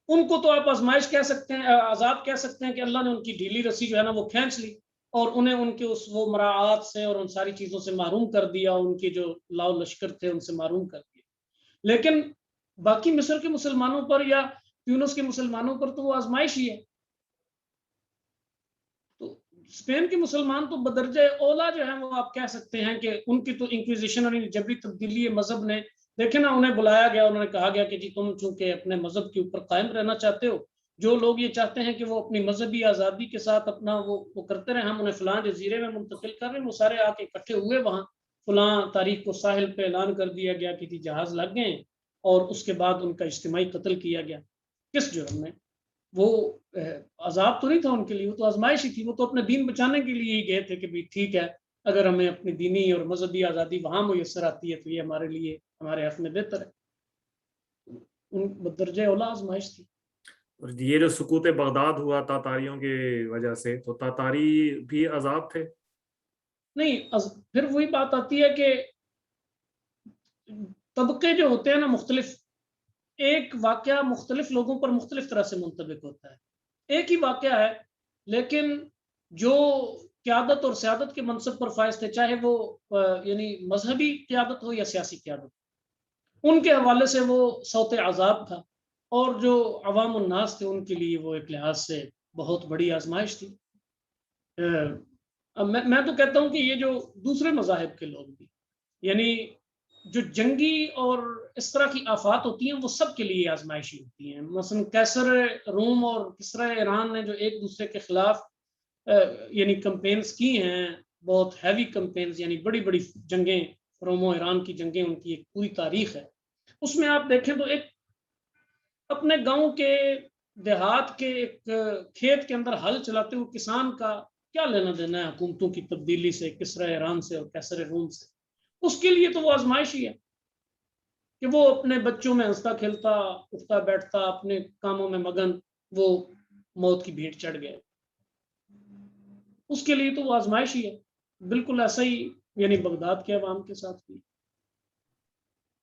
ان کو تو آپ آزمائش کہہ سکتے ہیں عذاب کہہ سکتے ہیں کہ اللہ نے ان کی ڈھیلی رسی جو ہے نا وہ کھینچ لی اور انہیں ان کے اس وہ مراعات سے اور ان ساری چیزوں سے محروم کر دیا ان کے جو لاؤ لشکر تھے ان سے محروم کر دیا. لیکن باقی مصر کے مسلمانوں پر یا تیونس کے مسلمانوں پر تو وہ آزمائش ہی ہے. تو اسپین کے مسلمان تو بدرجہ اولا جو ہیں وہ آپ کہہ سکتے ہیں کہ ان کی تو انکویزیشن اور جبری تبدیلی مذہب نے دیکھیں نا انہیں بلایا گیا انہوں نے کہا گیا کہ جی تم چونکہ اپنے مذہب کے اوپر قائم رہنا چاہتے ہو جو لوگ یہ چاہتے ہیں کہ وہ اپنی مذہبی آزادی کے ساتھ اپنا وہ کرتے رہے ہم انہیں فلاں جزیرے میں منتقل کر رہے ہیں وہ سارے آ کے اکٹھے ہوئے وہاں فلاں تاریخ کو ساحل پہ اعلان کر دیا گیا کہ جہاز لگ گئے اور اس کے بعد ان کا اجتماعی قتل کیا گیا. کس جرم میں؟ وہ عذاب تو نہیں تھا ان کے لیے وہ تو آزمائش ہی تھی. وہ تو اپنے دین بچانے کے لیے ہی گئے تھے کہ ٹھیک ہے اگر ہمیں اپنی دینی اور مذہبی آزادی وہاں میسر آتی ہے تو یہ ہمارے لیے ہمارے حق میں بہتر ہے. ان درجہ اولا آزمائش تھی. اور یہ جو سقوط بغداد ہوا تاتاریوں کی وجہ سے تو تاتاری بھی عذاب تھے؟ نہیں پھر وہی بات آتی ہے کہ طبقے جو ہوتے ہیں نا مختلف ایک واقعہ مختلف لوگوں پر مختلف طرح سے منطبق ہوتا ہے. ایک ہی واقعہ ہے لیکن جو قیادت اور سیادت کے منصب پر فائز تھے چاہے وہ یعنی مذہبی قیادت ہو یا سیاسی قیادت ان کے حوالے سے وہ صوت عذاب تھا اور جو عوام الناس تھے ان کے لیے وہ ایک لحاظ سے بہت بڑی آزمائش تھی. میں تو کہتا ہوں کہ یہ جو دوسرے مذاہب کے لوگ بھی یعنی جو جنگی اور اس طرح کی آفات ہوتی ہیں وہ سب کے لیے آزمائشی ہوتی ہیں. مثلا کیسر روم اور کسرا ایران نے جو ایک دوسرے کے خلاف یعنی کمپینز کی ہیں، بہت ہیوی کمپینز، یعنی بڑی بڑی جنگیں، روم و ایران کی جنگیں، ان کی ایک پوری تاریخ ہے. اس میں آپ دیکھیں تو ایک اپنے گاؤں کے دیہات کے ایک کھیت کے اندر ہل چلاتے ہوئے کسان کا کیا لینا دینا ہے حکومتوں کی تبدیلی سے، کسرا ایران سے اور کیسر روم سے؟ اس کے لیے تو وہ آزمائش ہی ہے کہ وہ اپنے بچوں میں ہنستا کھیلتا اٹھتا بیٹھتا اپنے کاموں میں مگن وہ موت کی بھیٹ چڑھ گئے. اس کے لیے تو وہ آزمائش ہی ہے. بالکل ایسا ہی یعنی بغداد کے عوام کے ساتھ بھی.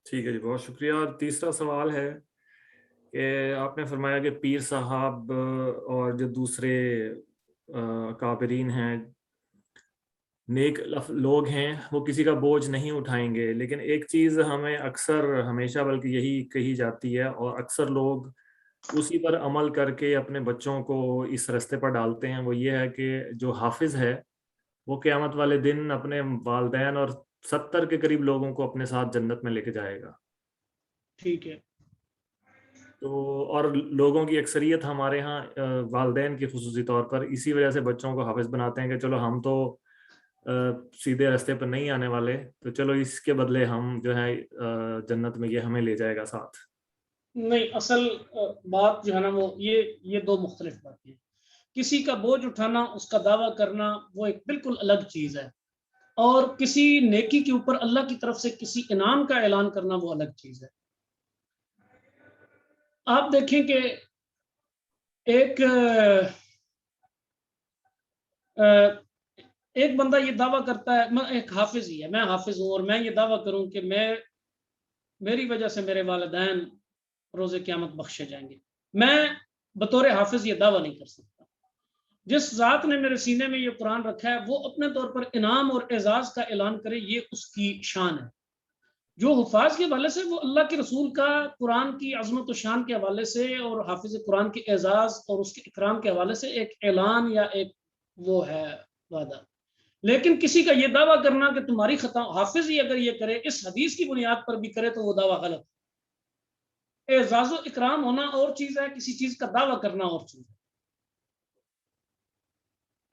ٹھیک ہے جی، بہت شکریہ. اور تیسرا سوال ہے کہ آپ نے فرمایا کہ پیر صاحب اور جو دوسرے کابرین ہیں، نیک لوگ ہیں، وہ کسی کا بوجھ نہیں اٹھائیں گے. لیکن ایک چیز ہمیں اکثر ہمیشہ بلکہ یہی کہی جاتی ہے، اور اکثر لوگ اسی پر عمل کر کے اپنے بچوں کو اس رستے پر ڈالتے ہیں، وہ یہ ہے کہ جو حافظ ہے وہ قیامت والے دن اپنے والدین اور 70 کے قریب لوگوں کو اپنے ساتھ جنت میں لے کے جائے گا. ٹھیک ہے. تو اور لوگوں کی اکثریت ہمارے ہاں والدین کی خصوصی طور پر اسی وجہ سے بچوں کو حافظ بناتے ہیں کہ چلو ہم تو سیدھے راستے پر نہیں آنے والے، تو چلو اس کے بدلے ہم جو ہے جنت میں یہ ہمیں لے جائے گا ساتھ. نہیں، اصل بات جو ہے نا وہ یہ دو مختلف باتیں ہیں. کسی کا بوجھ اٹھانا، اس کا دعویٰ کرنا، وہ ایک بالکل الگ چیز ہے، اور کسی نیکی کے اوپر اللہ کی طرف سے کسی انعام کا اعلان کرنا وہ الگ چیز ہے. آپ دیکھیں کہ ایک بندہ یہ دعویٰ کرتا ہے، میں ایک حافظ ہی ہے، میں حافظ ہوں، اور میں یہ دعویٰ کروں کہ میری وجہ سے میرے والدین روز قیامت بخشے جائیں گے. میں بطور حافظ یہ دعویٰ نہیں کر سکتا. جس ذات نے میرے سینے میں یہ قرآن رکھا ہے وہ اپنے طور پر انعام اور اعزاز کا اعلان کرے، یہ اس کی شان ہے. جو حفاظ کے حوالے سے وہ اللہ کے رسول کا قرآن کی عظمت و شان کے حوالے سے اور حافظ قرآن کے اعزاز اور اس کے اکرام کے حوالے سے ایک اعلان یا ایک وہ ہے وعدہ. لیکن کسی کا یہ دعویٰ کرنا کہ تمہاری خطا، حافظ ہی اگر یہ کرے اس حدیث کی بنیاد پر بھی کرے تو وہ دعویٰ غلط ہے. اعزاز و اکرام ہونا اور چیز ہے، کسی چیز کا دعویٰ کرنا اور چیز ہے.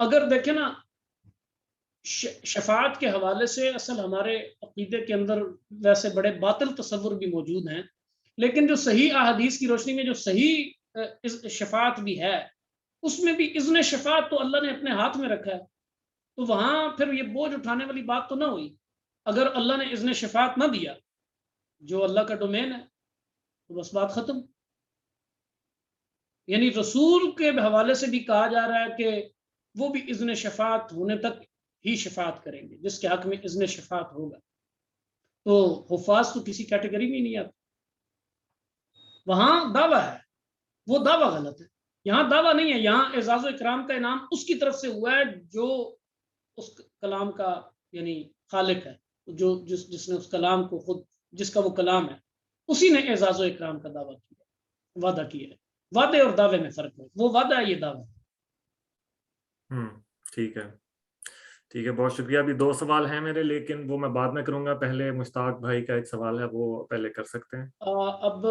اگر دیکھیں نا شفاعت کے حوالے سے اصل ہمارے عقیدے کے اندر ویسے بڑے باطل تصور بھی موجود ہیں، لیکن جو صحیح احادیث کی روشنی میں جو صحیح شفاعت بھی ہے، اس میں بھی اذن شفاعت تو اللہ نے اپنے ہاتھ میں رکھا ہے. تو وہاں پھر یہ بوجھ اٹھانے والی بات تو نہ ہوئی. اگر اللہ نے اذن شفاعت نہ دیا جو اللہ کا ڈومین ہے تو بس بات ختم. یعنی رسول کے حوالے سے بھی کہا جا رہا ہے کہ وہ بھی اذن شفاعت ہونے تک ہی شفاعت کریں گے، جس کے حق میں اذن شفاعت ہوگا. تو حفاظ تو کسی کیٹیگری میں نہیں آتا. وہاں دعویٰ ہے، وہ دعویٰ غلط ہے. یہاں دعویٰ نہیں ہے، یہاں اعزاز و اکرام کا انعام اس کی طرف سے ہوا ہے جو اس کلام کا یعنی خالق ہے، جس نے اس کلام کو خود، جس کا وہ کلام ہے، اسی نے اعزاز و اکرام کا دعویٰ کیا، وعدہ کیا ہے. وعدے اور دعوے میں فرق ہے، وہ وعدہ ہے، یہ دعویٰ. ٹھیک ہے، ٹھیک ہے، بہت شکریہ. ابھی 2 سوال ہیں میرے، لیکن وہ میں بعد میں کروں گا. پہلے مشتاق بھائی کا ایک سوال ہے، وہ پہلے کر سکتے ہیں. اب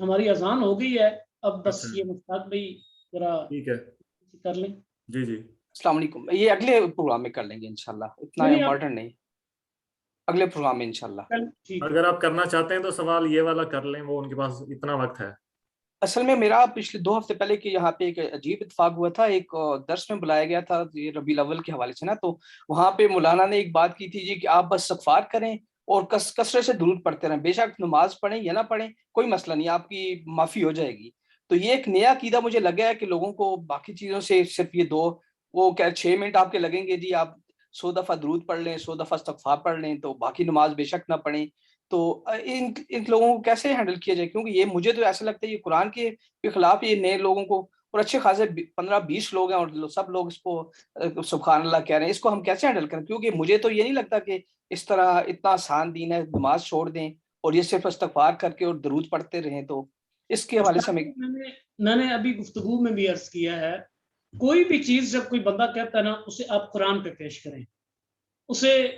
ہماری اذان ہو گئی ہے، اب بس اچھا، یہ مشتاق بھائی ذرا ٹھیک ہے، کر لیں. جی جی. السلام علیکم. یہ اگلے پروگرام میں کر لیں گے انشاءاللہ، اتنا نہیں، امپورٹنٹ نہیں، اگلے پروگرام میں انشاءاللہ. ٹھیک ہے. اگر آپ کرنا چاہتے ہیں تو سوال یہ والا کر لیں، وہ ان کے پاس اتنا وقت ہے. اصل میں میرا پچھلے 2 ہفتے پہلے کہ یہاں پہ ایک عجیب اتفاق ہوا تھا. ایک درس میں بلایا گیا تھا یہ ربیع الاول کے حوالے سے نا، تو وہاں پہ مولانا نے ایک بات کی تھی جی کہ آپ بس استغفار کریں اور کثرت سے درود پڑھتے رہیں، بے شک نماز پڑھیں یا نہ پڑھیں کوئی مسئلہ نہیں، آپ کی معافی ہو جائے گی. تو یہ ایک نیا عقیدہ مجھے لگا ہے کہ لوگوں کو باقی چیزوں سے صرف یہ 2 وہ کیا 6 منٹ آپ کے لگیں گے جی آپ 100 دفعہ درود پڑھ لیں، 100 دفعہ استغفار پڑھ لیں، تو باقی نماز بے شک نہ پڑھیں. تو ان لوگوں کو کیسے ہینڈل کیا جائے؟ کیونکہ یہ مجھے تو ایسا لگتا ہے یہ قرآن کے خلاف، یہ نئے لوگوں کو، اور اچھے خاصے 15-20 لوگ ہیں اور سب لوگ اس کو سبحان اللہ کہہ رہے ہیں، اس کو ہم کیسے ہینڈل کریں؟ کیونکہ مجھے تو یہ نہیں لگتا کہ اس طرح اتنا آسان دین ہے نماز چھوڑ دیں اور یہ صرف استغفار کر کے اور درود پڑھتے رہیں. تو اس کے حوالے سے میں نے ابھی گفتگو میں بھی عرض کیا ہے، کوئی بھی چیز جب کوئی بندہ کہتا ہے نا، اسے آپ قرآن پہ پیش کریں. اسے